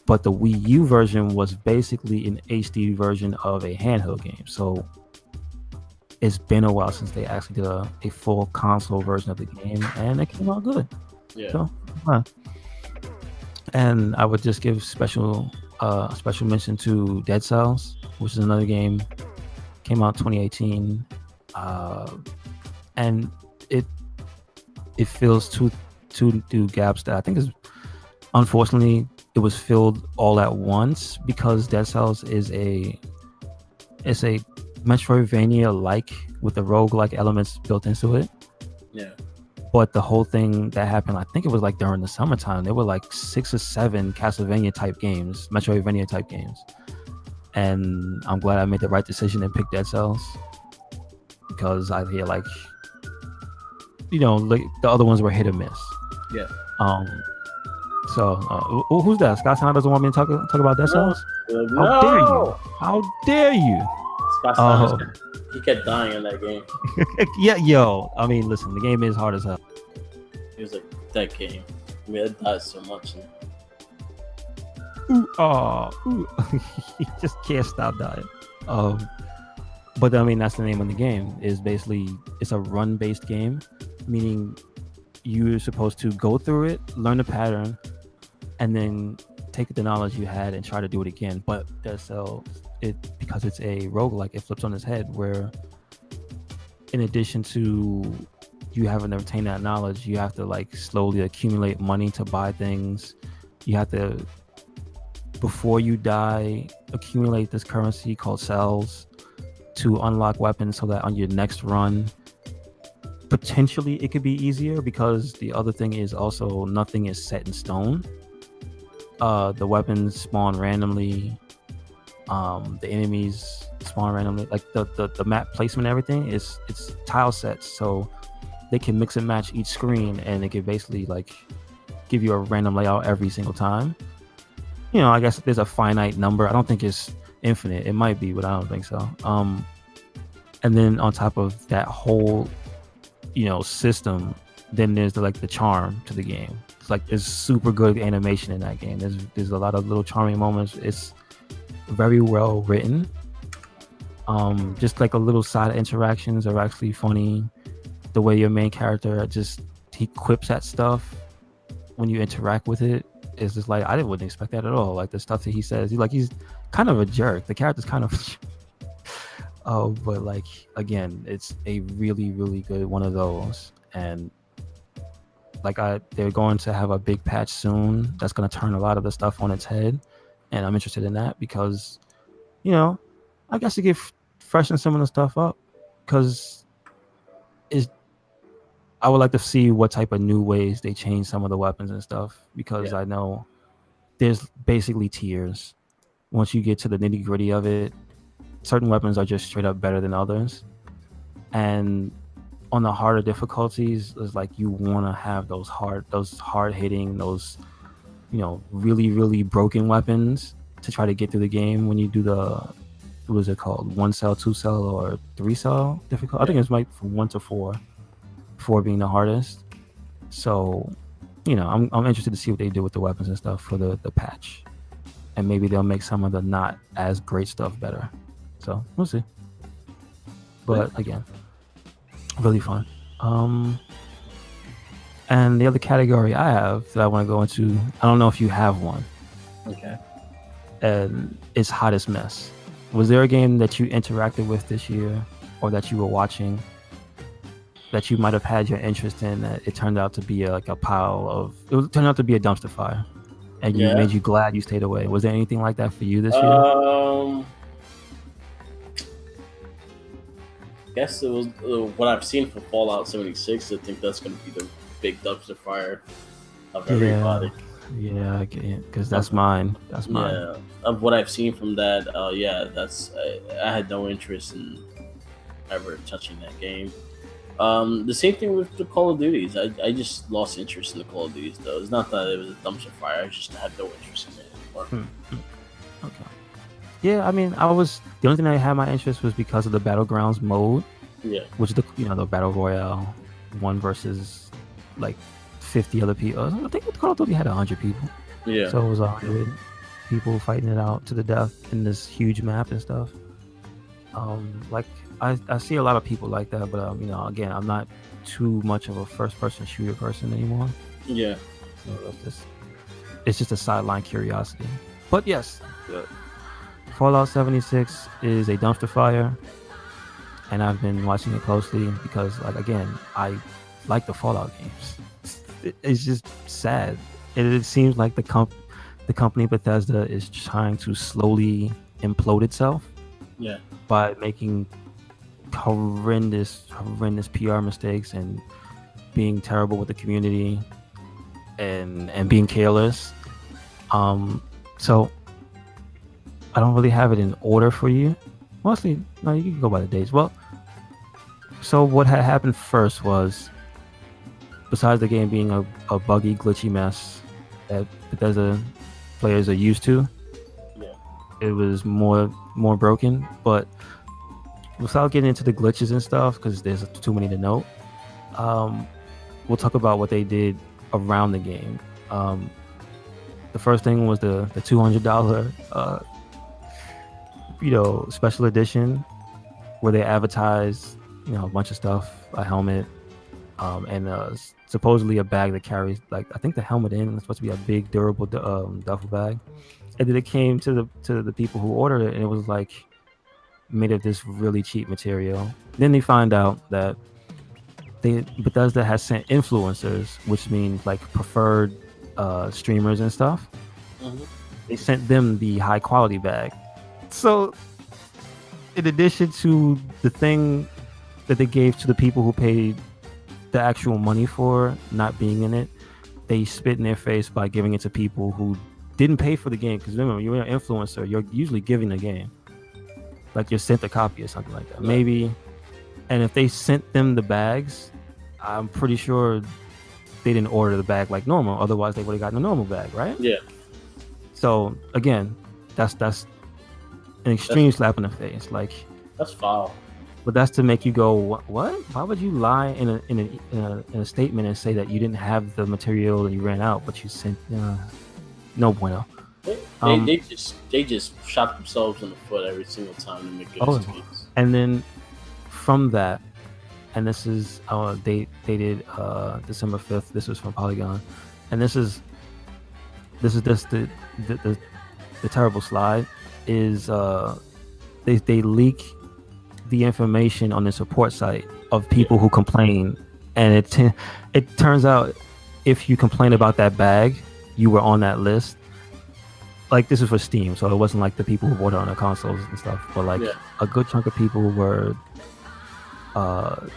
But the Wii U version was basically an HD version of a handheld game. So it's been a while since they actually did a full console version of the game, and it came out good. Yeah. So, and I would just give special mention to Dead Cells, which is another game, came out 2018, and it fills two gaps that I think is unfortunately it was filled all at once, because Dead Cells is it's a Metroidvania like with the roguelike elements built into it. Yeah. But the whole thing that happened, I think it was like during the summertime, there were like 6 or 7 Castlevania type games, Metroidvania type games. And I'm glad I made the right decision and picked Dead Cells, because I hear like, like the other ones were hit or miss. Yeah. So who's that? Scott Sound doesn't want me to talk about Dead Cells? No. How dare you? How dare you? Scott Sound, he kept dying in that game. Yeah, yo. I mean, listen, the game is hard as hell. He was like, that game. I mean, it dies so much. He just can't stop dying. But I mean, that's the name of the game. Is basically, it's a run-based game, meaning you're supposed to go through it, learn the pattern, and then take the knowledge you had and try to do it again. But Dead Cells, because it's a roguelike, it flips on its head, where in addition to you having to retain that knowledge, you have to like slowly accumulate money to buy things. You have to, before you die, accumulate this currency called cells to unlock weapons, so that on your next run, potentially it could be easier, because the other thing is also nothing is set in stone. The weapons spawn randomly. The enemies spawn randomly. Like the map placement and everything it's tile sets, so they can mix and match each screen, and it can basically like give you a random layout every single time. I guess there's a finite number. I don't think it's infinite. It might be, but I don't think so. And then on top of that whole system, then there's the charm to the game. It's like there's super good animation in that game. There's a lot of little charming moments. It's very well written. Just like a little side interactions are actually funny. The way your main character he quips at stuff when you interact with it is just like, I wouldn't expect that at all. Like the stuff that he says, he's kind of a jerk. The character's kind of but like, again, it's a really, really good one of those. And like they're going to have a big patch soon that's going to turn a lot of the stuff on its head, and I'm interested in that, because I guess to get freshen some of the stuff up, because I would like to see what type of new ways they change some of the weapons and stuff, because I know there's basically tiers. Once you get to the nitty gritty of it, certain weapons are just straight up better than others, and on the harder difficulties, it's like you want to have those hard hitting, those really, really broken weapons to try to get through the game. When you do what is it called, 1 cell, 2 cell, or 3 cell difficult. I think it's like from 1 to 4, 4 being the hardest. So I'm interested to see what they do with the weapons and stuff for the patch, and maybe they'll make some of the not as great stuff better. So we'll see. But again, really fun. And the other category I have that I want to go into, I don't know if you have one. Okay. And it's Hottest Mess. Was there a game that you interacted with this year, or that you were watching, that you might have had your interest in, that it turned out to be a turned out to be a dumpster fire, and made you glad you stayed away? Was there anything like that for you this year? I guess it was what I've seen for Fallout 76. I think that's going to be the big dumpster fire of everybody. Yeah, because that's mine. That's mine. Yeah, of what I've seen from that, that's I had no interest in ever touching that game. The same thing with the Call of Duties. I just lost interest in the Call of Duties, though. It's not that it was a dumpster fire. I just had no interest in it anymore. Okay. Yeah, I mean, the only thing I had my interest was because of the Battlegrounds mode. Yeah. Which is the Battle Royale, 1 versus like 50 other people. I think Call of Duty had 100 people. Yeah. So it was 100 people fighting it out to the death in this huge map and stuff. Like I see a lot of people like that, but again, I'm not too much of a first-person shooter person anymore. Yeah. So it's just a sideline curiosity. But yes, Fallout 76 is a dumpster fire, and I've been watching it closely because, like, again, I like the Fallout games. It's just sad. It seems like the the company Bethesda is trying to slowly implode itself. Yeah. By making horrendous PR mistakes and being terrible with the community and being careless. So I don't really have it in order for you. Mostly, no, you can go by the dates. Well, so what had happened first was, besides the game being a buggy, glitchy mess that Bethesda players are used to, it was more broken. But without getting into the glitches and stuff, because there's too many to note, we'll talk about what they did around the game. The first thing was the $200 special edition, where they advertised a bunch of stuff, a helmet, and supposedly a bag that carries, like, I think the helmet in it's supposed to be a big durable duffel bag. And then it came to the people who ordered it, and it was like made of this really cheap material. Then they find out that Bethesda has sent influencers, which means like preferred streamers and stuff. Mm-hmm. They sent them the high quality bag. So in addition to the thing that they gave to the people who paid the actual money for not being in it, they spit in their face by giving it to people who didn't pay for the game. Because remember, you're an influencer, you're usually giving the game, like you're sent a copy or something like that, maybe. And if they sent them the bags, I'm pretty sure they didn't order the bag like normal, otherwise they would have gotten a normal bag, right? Yeah. So again, that's an extreme slap in the face. Like, that's foul. But that's to make you go, what? Why would you lie in a statement and say that you didn't have the material and you ran out, but you sent? No bueno. They just shot themselves in the foot every single time to make good excuses. And then from that, and this is dated December 5th. This was from Polygon, and this is just the terrible slide is they leak the information on the support site of people who complain, and it turns out if you complain about that bag, you were on that list. Like, this is for Steam, so it wasn't like the people who bought it on their consoles and stuff, but like a good chunk of people were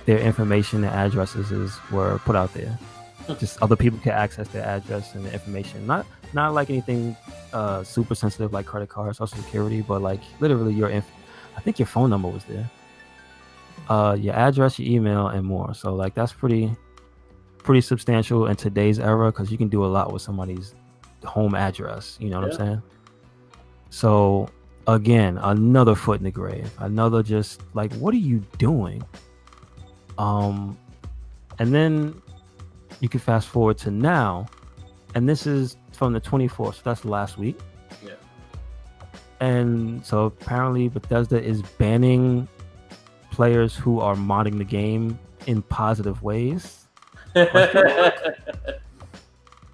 their information and addresses were put out there. Just other people can access their address and the information. Not like anything super sensitive like credit card, social security, but like literally I think your phone number was there. Your address, your email, and more. So like that's pretty substantial in today's era, because you can do a lot with somebody's home address. You know what I'm saying? So again, another foot in the grave. Another just like, what are you doing? And then you can fast forward to now, and this is from the 24th. So that's last week. Yeah. And so apparently Bethesda is banning players who are modding the game in positive ways.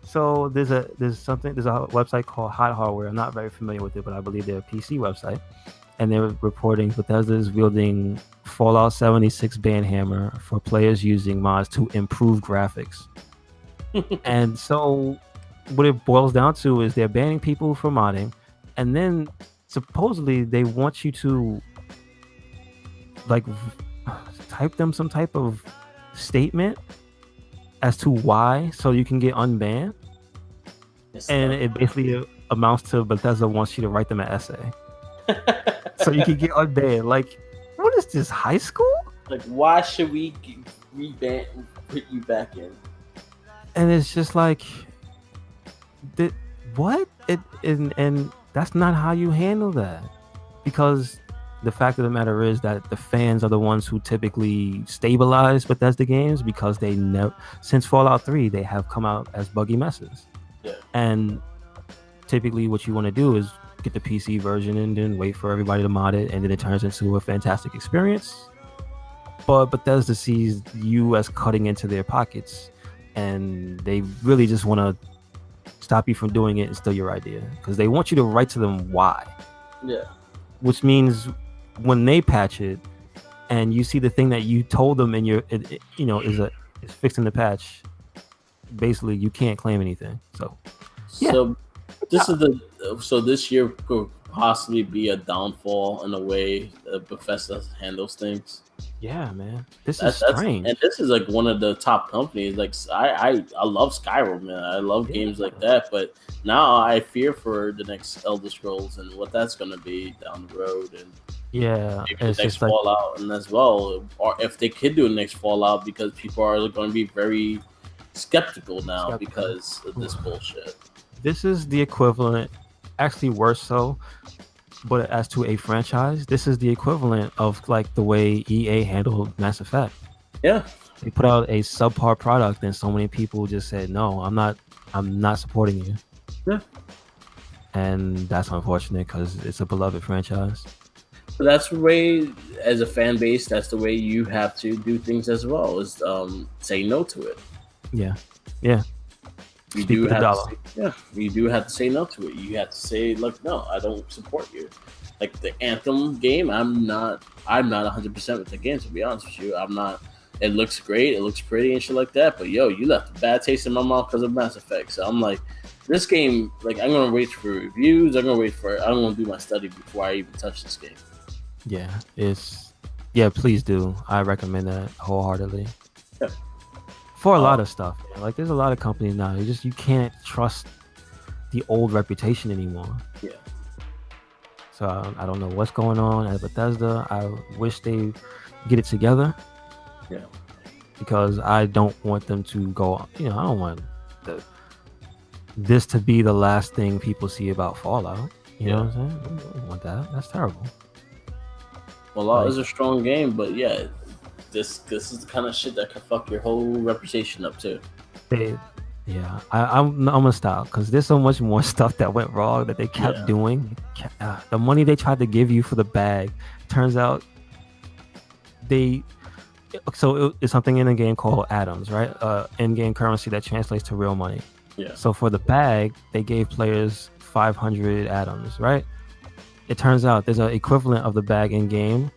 So there's a website called Hot Hardware. I'm not very familiar with it, but I believe they're a PC website, and they're reporting Bethesda is wielding Fallout 76 banhammer for players using mods to improve graphics. And so what it boils down to is they're banning people for modding, and then supposedly they want you to like type them some type of statement as to why, so you can get unbanned. And it basically amounts to Bethesda wants you to write them an essay so you can get unbanned. Like, what is this, high school? Like, why should we reban put you back in? And it's just like, what? And that's not how you handle that, because the fact of the matter is that the fans are the ones who typically stabilize Bethesda games, because they never, since Fallout 3, they have come out as buggy messes. Yeah. And typically what you want to do is get the PC version and then wait for everybody to mod it, and then it turns into a fantastic experience. But Bethesda sees you as cutting into their pockets, and they really just want to stop you from doing it and steal your idea, because they want you to write to them why. Yeah. Which means when they patch it and you see the thing that you told them in your is fixed in the patch, basically you can't claim anything. So this is the so this year could possibly be a downfall in the way Bethesda handles things. Yeah, man, this is And strange. this is like one of the top companies. Like I love Skyrim, man. I love games like that. But now I fear for the next Elder Scrolls and what that's gonna be down the road, and Yeah, maybe it's the next just like Fallout, and as well, or if they could do a next Fallout, because people are going to be very skeptical now skeptical. because of this bullshit. This is the equivalent, actually worse so, but as to a franchise, this is the equivalent of like the way EA handled Mass Effect. Yeah, They put out a subpar product, and so many people just said, "No, I'm not supporting you." yeah. And that's unfortunate because it's a beloved franchise. But that's the way, as a fan base, that's the way you have to do things as well. Is say no to it. Yeah, yeah. You Speak do with the have dollar. to say, yeah, you do have to say no to it. You have to say, look, no, I don't support you. Like the Anthem game, I'm not 100% with the game, to be honest with you. I'm not. It looks great, it looks pretty and shit like that, but yo, you left a bad taste in my mouth because of Mass Effect. So I'm like, this game, like I'm gonna wait for reviews. I'm gonna do my study before I even touch this game. Yeah, please do. I recommend that wholeheartedly. Yeah. For a lot of stuff, man. Like there's a lot of companies now. You can't trust the old reputation anymore. Yeah. So I don't know what's going on at Bethesda. I wish they get it together. Yeah. Because I don't want them to go. I don't want this to be the last thing people see about Fallout. You know what I'm saying? I don't want that. That's terrible. Fallout is a strong game, but yeah, this is the kind of shit that can fuck your whole reputation up too. Yeah, I'm gonna stop because there's so much more stuff that went wrong that they kept doing. The money they tried to give you for the bag, turns out it's something in a game called atoms, right? In-game currency that translates to real money. Yeah. So for the bag, they gave players 500 atoms, right? It turns out there's an equivalent of the bag in game.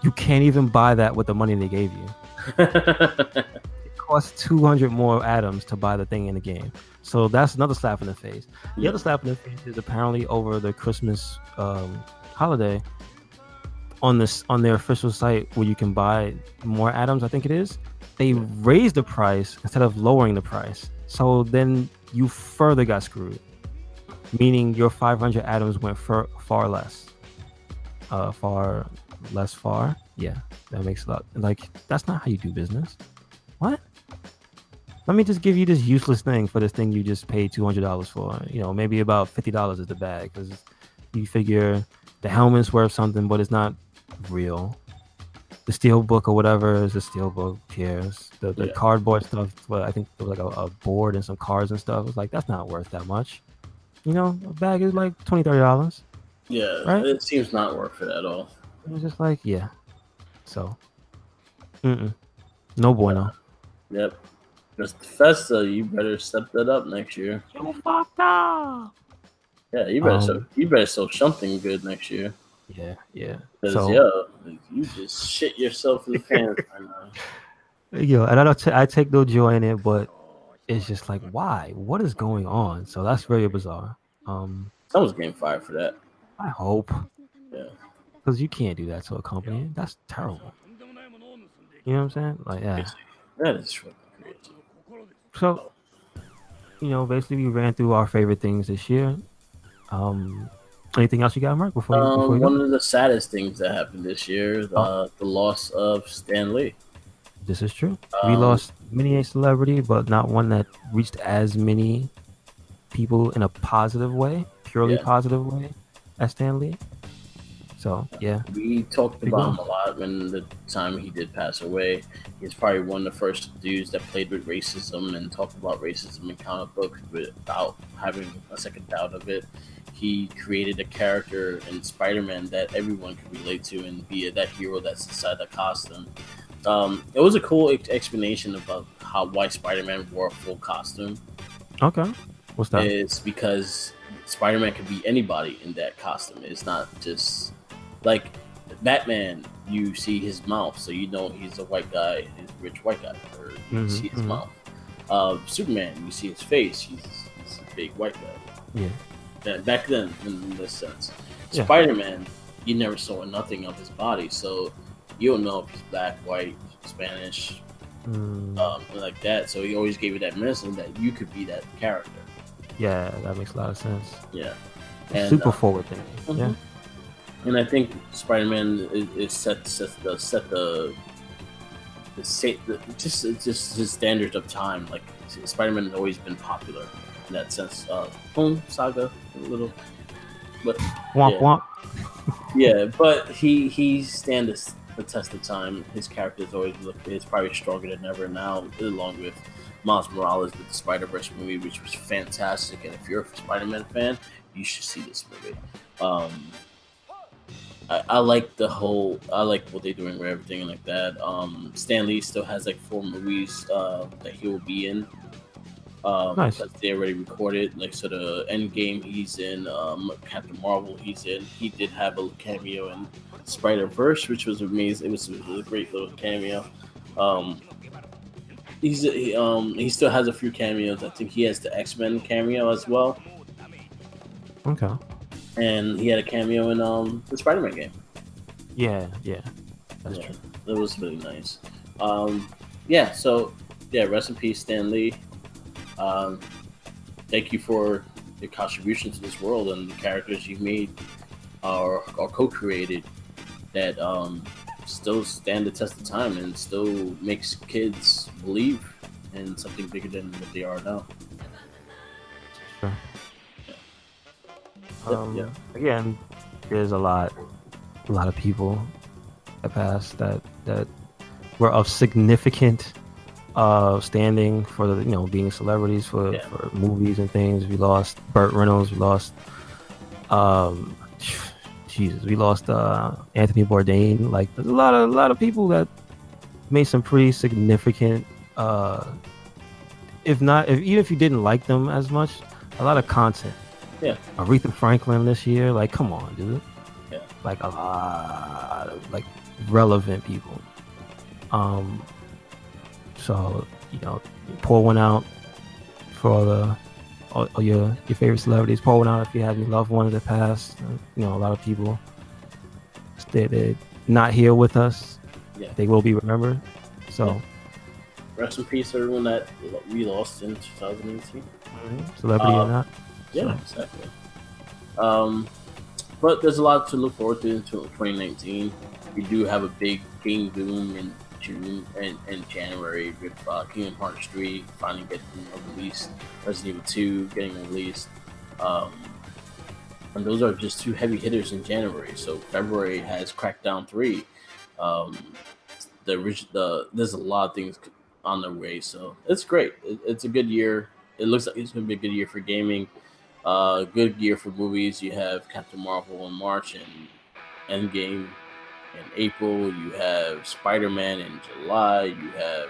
You can't even buy that with the money they gave you. It costs 200 more atoms to buy the thing in the game. So that's another slap in the face. The other slap in the face is apparently over the Christmas holiday. On their official site where you can buy more atoms, I think it is, they raised the price instead of lowering the price. So then you further got screwed, meaning your 500 atoms went far less. Yeah, that makes a lot. Like, that's not how you do business. What? Let me just give you this useless thing for this thing you just paid $200 for. Maybe about $50 is the bag, because you figure the helmet's worth something, but it's not real. The steel book or whatever is a steel book. Who cares? The cardboard stuff, but I think there was like a board and some cards and stuff. It's like, that's not worth that much. A bag is like $20-$30. Yeah, right? It seems not worth it at all. It was just like, yeah. So, no bueno. Yep. Just Bethesda, you better step that up next year. You fucked up. Yeah, you better sell something good next year. Yeah. Because you just shit yourself in the pants right now. And I take no joy in it, but it's just like, why? What is going on? So that's very bizarre. Someone's getting fired for that. I hope. Yeah. Because you can't do that to a company. That's terrible. You know what I'm saying? Like, yeah. That is fucking crazy. So, basically we ran through our favorite things this year. Anything else you got, Mark? Before you go? One of the saddest things that happened this year, the loss of Stan Lee. This is true. We lost many a celebrity, but not one that reached as many people in a positive way, purely positive way, as Stan Lee. So, yeah. We talked about him a lot when the time he did pass away. He's probably one of the first dudes that played with racism and talked about racism in comic books without having a second doubt of it. He created a character in Spider-Man that everyone could relate to and be that hero that's inside the costume. It was a cool explanation about why Spider-Man wore a full costume. Okay. What's that? It's because Spider-Man could be anybody in that costume. It's not just like Batman. You see his mouth, so you know he's a white guy, he's a rich white guy, or you see his mouth. Superman, you see his face, he's a big white guy. Yeah. back then in this sense. Yeah. Spider-Man, you never saw nothing of his body, so you don't know if he's black, white, Spanish, like that. So he always gave you that message that you could be that character. Yeah, that makes a lot of sense. Yeah, and, super forward thinking. Mm-hmm. Yeah, and I think Spider-Man is set the just his standards of time. Like Spider-Man has always been popular in that sense. Saga a little, but womp womp. Yeah, but he stands the test of time. His character is probably stronger than ever now, along with Miles Morales with the Spider-Verse movie, which was fantastic. And if you're a Spider-Man fan, you should see this movie. I like I like what they're doing with everything and like that. Stan Lee still has like 4 movies that he will be in. Nice. That they already recorded. Like, so the Endgame he's in, Captain Marvel he's in. He did have a cameo in Spider-Verse, which was amazing. It was a great little cameo. He still has a few cameos. I think he has the X-Men cameo as well. Okay. And he had a cameo in the Spider-Man game. Yeah, that's true. That was really nice. So rest in peace, Stan Lee. Thank you for your contribution to this world and the characters you made or co-created that still stand the test of time and still makes kids believe in something bigger than what they are now. Sure. Again, there's a lot of people that passed that were of significant standing for the being celebrities for movies and things. We lost Burt Reynolds. We lost we lost Anthony Bourdain. Like, there's a lot of people that made some pretty significant even if you didn't like them as much, a lot of content. Yeah. Aretha Franklin this year, like, come on, dude. Yeah. Like, a lot of like relevant people. So, pour one out for all your favorite celebrities. Pour one out if you have any loved ones that passed. A lot of people they're not here with us. Yeah. They will be remembered. So, rest in peace, everyone that we lost in 2018. Celebrity or not. Yeah, exactly. But there's a lot to look forward to in 2019. We do have a big game boom in June and January with Kingdom Hearts 3 finally getting released, Resident Evil 2 getting released. And those are just 2 heavy hitters in January. So February has Crackdown 3. There's a lot of things on their way, so it's great. It's a good year. It looks like it's going to be a good year for gaming. Good year for movies. You have Captain Marvel in March and Endgame in April. You have Spider-Man in July. You have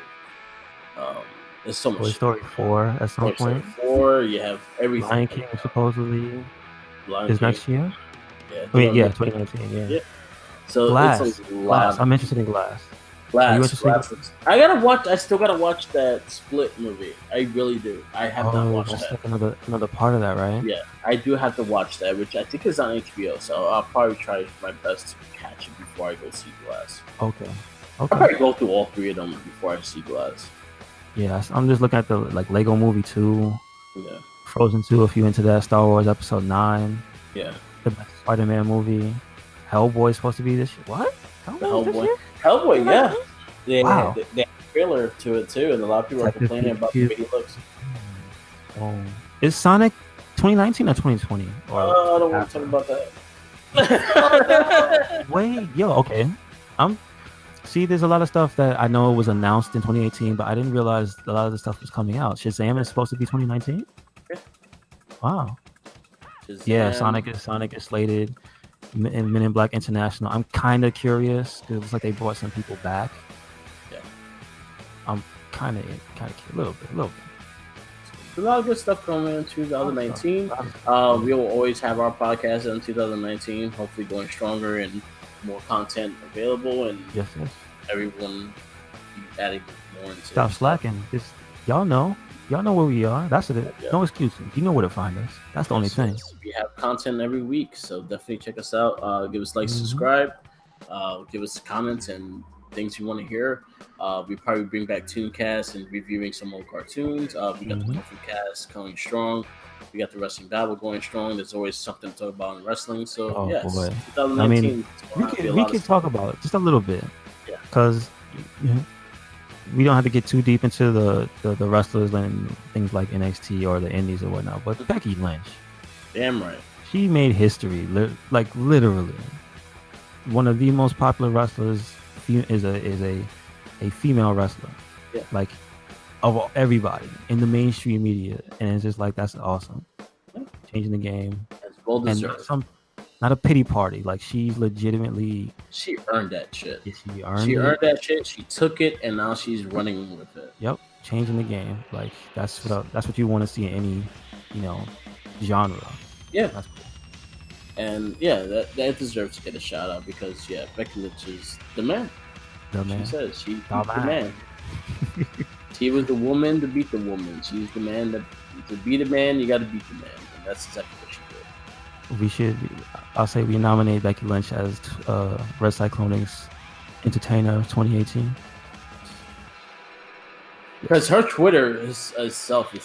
there's so much. Toy Story 4 at some point. 4. You have everything. Lion King supposedly is next year. Yeah. 2019. Yeah. So Glass. It's a lot. I'm interested in Glass. Glass. I still gotta watch that Split movie. I really do. I have not watched that. Like another part of that, right? Yeah, I do have to watch that, which I think is on HBO. So I'll probably try my best to catch it before I go see Glass. Okay. I'll probably go through all 3 of them before I see Glass. Yeah, I'm just looking at the Lego Movie 2. Yeah. Frozen 2, if you into that. Star Wars Episode 9. Yeah. The Spider-Man movie. Hellboy's supposed to be this year. What? Hellboy, yeah. Wow. They have a trailer to it too, and a lot of people are complaining about the way he looks. Is Sonic 2019 or 2020? I don't want to talk about that. Wait, okay. See, there's a lot of stuff that I know was announced in 2018, but I didn't realize a lot of the stuff was coming out. Shazam is supposed to be 2019? Yeah. Wow. Shazam. Yeah, Sonic is slated. And Men in Black International. I'm kind of curious because it looks like they brought some people back. Yeah. I'm kind of curious, a little bit. There's a lot of good stuff coming in 2019. We will always have our podcast in 2019, hopefully going stronger and more content available, and yes. everyone adding more into Stop slacking. Just y'all know Y'all know where we are. That's it. Yeah. No excuses. You know where to find us. That's the only thing. We have content every week, so definitely check us out. Give us likes, Mhm. subscribe, give us comments and things you want to hear. We probably bring back Tooncast and reviewing some old cartoons. We got the Morphin Cast going strong. We got the Wrestling Babble going strong. There's always something to talk about in wrestling. So Oh yes, boy. 2019. I mean, it's gonna be a we lot can of talk stuff. about it just a little bit. Yeah. Because we don't have to get too deep into the wrestlers and things like NXT or the Indies or whatnot. But Becky Lynch, Damn right. she made history. Like literally, one of the most popular wrestlers is a female wrestler. Yeah. Like of everybody in the mainstream media, and it's just like that's awesome. Changing the game. It's well And deserved. not a pity party. Like she's legitimately. She earned that shit. She earned that shit. She took it, and now she's running with it. Yep, changing the game. Like that's what you want to see in any, genre. Yeah. That's cool. And yeah, that deserves to get a shout out because Becky Lynch is the man. She says she's the man. She was the woman to beat the woman. She's the man to beat a man. You got to beat the man, and that's exactly what she did. I'll say we nominate Becky Lynch as RedCycloneInc's Entertainer 2018. Because her Twitter itself is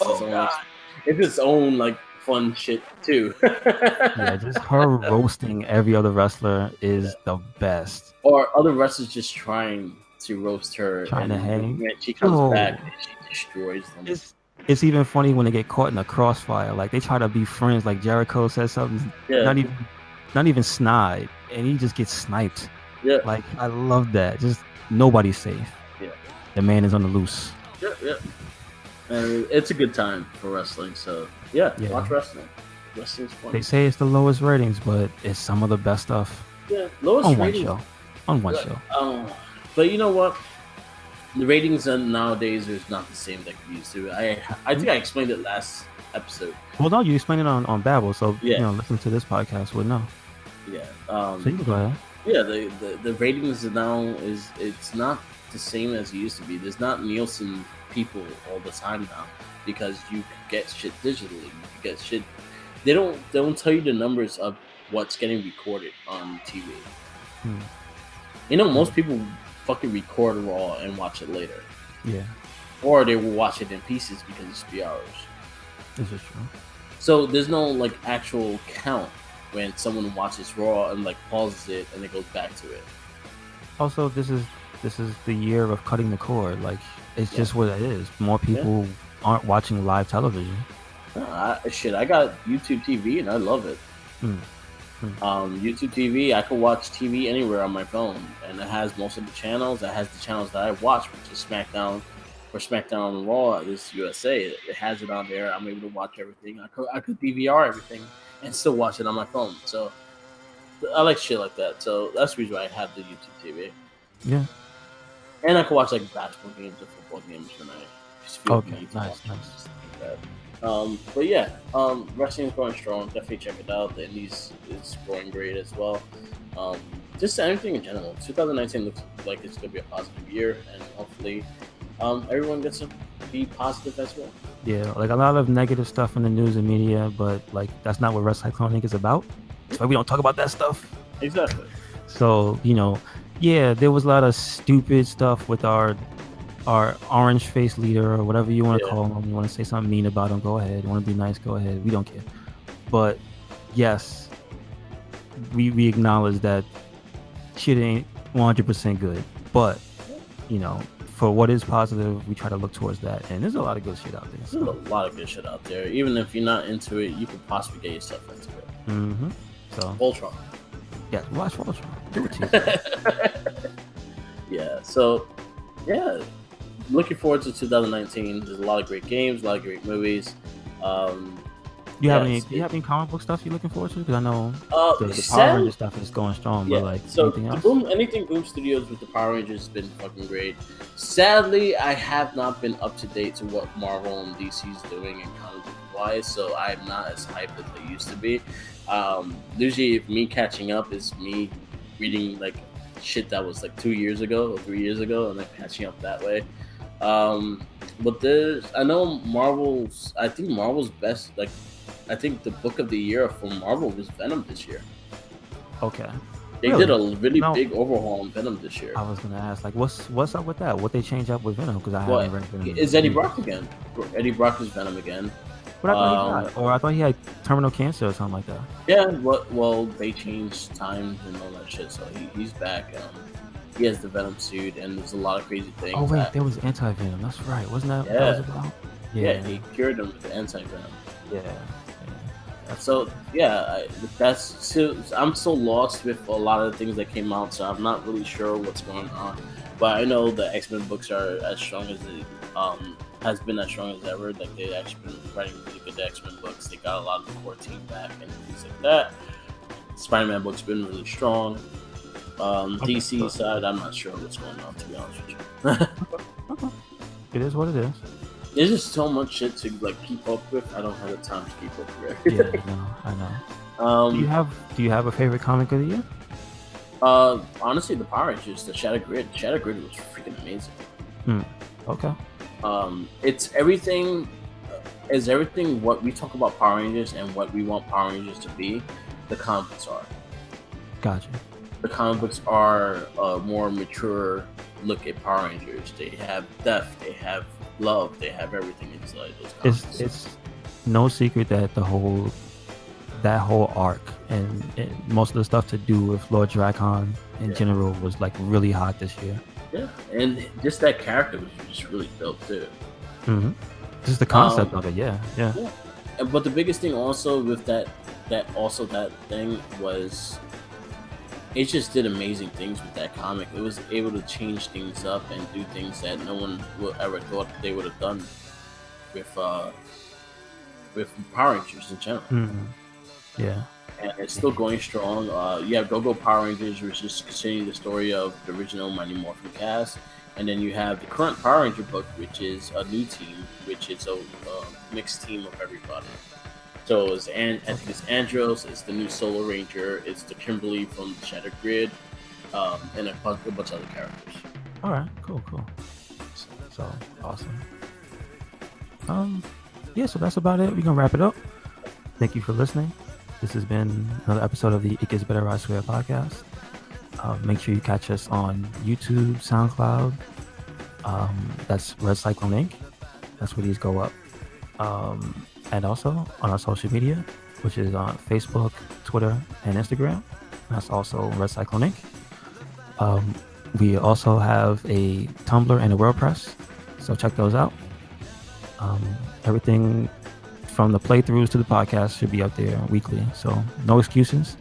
its own like fun shit too. Yeah, just her roasting every other wrestler is the best. Or other wrestlers just trying to roast her, trying to hang. When she comes back and she destroys them. It's even funny when they get caught in a crossfire. Like they try to be friends. Like Jericho says something, not even snide, and he just gets sniped. Yeah, like I love that. Just nobody's safe. Yeah, the man is on the loose. Yeah. And it's a good time for wrestling. So watch wrestling. Wrestling's fun. They say it's the lowest ratings, but it's some of the best stuff. Yeah, lowest on ratings. On one show. But you know what? The ratings nowadays is not the same that we used to. I think I explained it last episode. Well, no, you explained it on Babel, so listen to this podcast would know. Yeah. So you can go ahead. Yeah, the ratings now it's not the same as it used to be. There's not Nielsen people all the time now because you get shit digitally. You get shit. They don't tell you the numbers of what's getting recorded on TV. You know, most people fucking record Raw and watch it later. Yeah. Or they will watch it in pieces because it's 3 hours. This is true. So there's no like actual count when someone watches Raw and like pauses it and it goes back to it. Also, this is the year of cutting the cord. Like it's just what it is. More people aren't watching live television. I got YouTube TV and I love it. YouTube TV, I can watch TV anywhere on my phone, and it has most of the channels. It has the channels that I watch, which is SmackDown or SmackDown and Raw. This USA, it has it on there. I'm able to watch everything. I could DVR everything and still watch it on my phone. So I like shit like that. So that's the reason why I have the YouTube TV. Yeah. And I can watch like basketball games or football games when I just feel nice. But wrestling is going strong. Definitely check it out. The Indies is going great as well. Just anything in general. 2019 looks like it's going to be a positive year, and hopefully everyone gets to be positive as well. Yeah, like a lot of negative stuff in the news and media, but like that's not what RedCycloneInc is about. It's why we don't talk about that stuff. Exactly. So, there was a lot of stupid stuff with our orange face leader or whatever you want to call him. You want to say something mean about him, go ahead. You want to be nice, go ahead. We don't care. But yes, we acknowledge that shit ain't 100% good. But, for what is positive, we try to look towards that. And there's a lot of good shit out there. There's a lot of good shit out there. Even if you're not into it, you could possibly get yourself into it. Mm-hmm. So Voltron. Yeah, watch Voltron. Do it to you. Looking forward to 2019. There's a lot of great games, a lot of great movies. Do you have any comic book stuff you're looking forward to? Because I know the Power Rangers stuff is going strong, but like anything else? Anything Boom Studios with the Power Rangers has been fucking great. Sadly, I have not been up to date to what Marvel and DC is doing in comic book wise, so I'm not as hyped as I used to be. Usually, if me catching up is me reading like shit that was like 2 years ago or 3 years ago, and then catching up that way. But there's, I know Marvel's. I think Marvel's best. Like, I think the book of the year for Marvel was Venom this year. Okay. They did a really big overhaul on Venom this year. I was gonna ask, like, what's up with that? What they change up with Venom? Because I haven't read Venom. Is Eddie Brock again? Eddie Brock is Venom again. But I thought he had terminal cancer or something like that. Yeah. Well, they changed times and all that shit, so he's back. He has the Venom suit, and there's a lot of crazy things. Oh wait, there was anti-Venom. That's right, wasn't that? Yeah. What that was about? Yeah, he cured him with the anti-Venom. Yeah. So yeah, I'm so lost with a lot of the things that came out, so I'm not really sure what's going on. But I know the X-Men books are as strong as it has been as strong as ever. Like they've actually been writing really good X-Men books. They got a lot of the core team back and things like that. Spider-Man books been really strong. DC side, I'm not sure what's going on, to be honest with you. It is what it is. There's just so much shit to like keep up with. I don't have the time to keep up with everything. Yeah, I know. Do you have a favorite comic of the year? Honestly, the Power Rangers, the Shattered Grid. Shattered Grid was freaking amazing. Okay. It's everything. Is everything what we talk about Power Rangers and what we want Power Rangers to be? The comic books are. Gotcha. The comic books are a more mature look at Power Rangers. They have depth. They have love. They have everything inside those comics. It's no secret that that whole arc and most of the stuff to do with Lord Dracon in general was like really hot this year. Yeah, and just that character was just really dope too. Mm-hmm. Just the concept of it, yeah. But the biggest thing also with that thing was it just did amazing things with that comic. It was able to change things up and do things that no one would ever thought they would have done with Power Rangers in general. Mm-hmm. Yeah. And it's still going strong. You have Go-Go Power Rangers, which is continuing the story of the original Mighty Morphin cast. And then you have the current Power Ranger book, which is a new team, which is a mixed team of everybody. So I think it's Andros, it's the new Solar Ranger, it's the Kimberly from the Shattered Grid, and a bunch of other characters. All right, cool. So awesome. Yeah, so that's about it. We're gonna wrap it up. Thank you for listening. This has been another episode of the It Gets Better I Swear podcast. Make sure you catch us on YouTube, SoundCloud. That's RedCycloneInc. That's where these go up. And also on our social media, which is on Facebook, Twitter, and Instagram. That's also RedCycloneInc. We also have a Tumblr and a WordPress, so check those out. Everything from the playthroughs to the podcast should be up there weekly, so no excuses.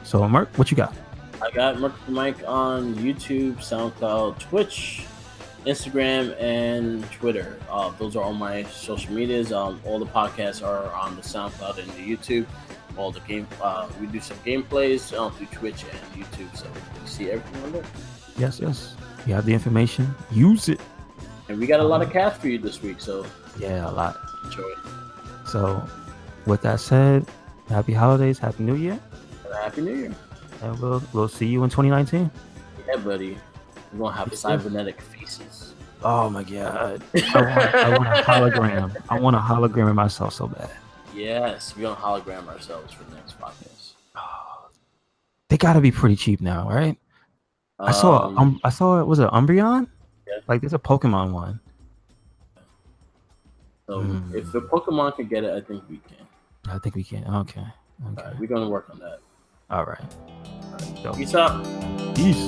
So Merc, what you got? I got Merc the Mike on YouTube, SoundCloud, Twitch, Instagram, and Twitter. Those are all my social medias. All the podcasts are on the SoundCloud and the YouTube. All the we do some gameplays through Twitch and YouTube, so you see everything on there. Yes. You have the information. Use it. And we got a lot of cast for you this week, so yeah, a lot. Enjoy it. So, with that said, happy holidays, happy New Year. Happy New Year. And we'll see you in 2019. Yeah, buddy. We're gonna have cybernetic faces. Oh my god. I want a hologram. I want a hologram of myself so bad. Yes, we're gonna hologram ourselves for the next podcast. They gotta be pretty cheap now, right? I saw was it Umbreon? Yeah. Like there's a Pokemon one. So if the Pokemon can get it, I think we can. I think we can. Okay. All right, we're gonna work on that. All right. Peace out. Peace.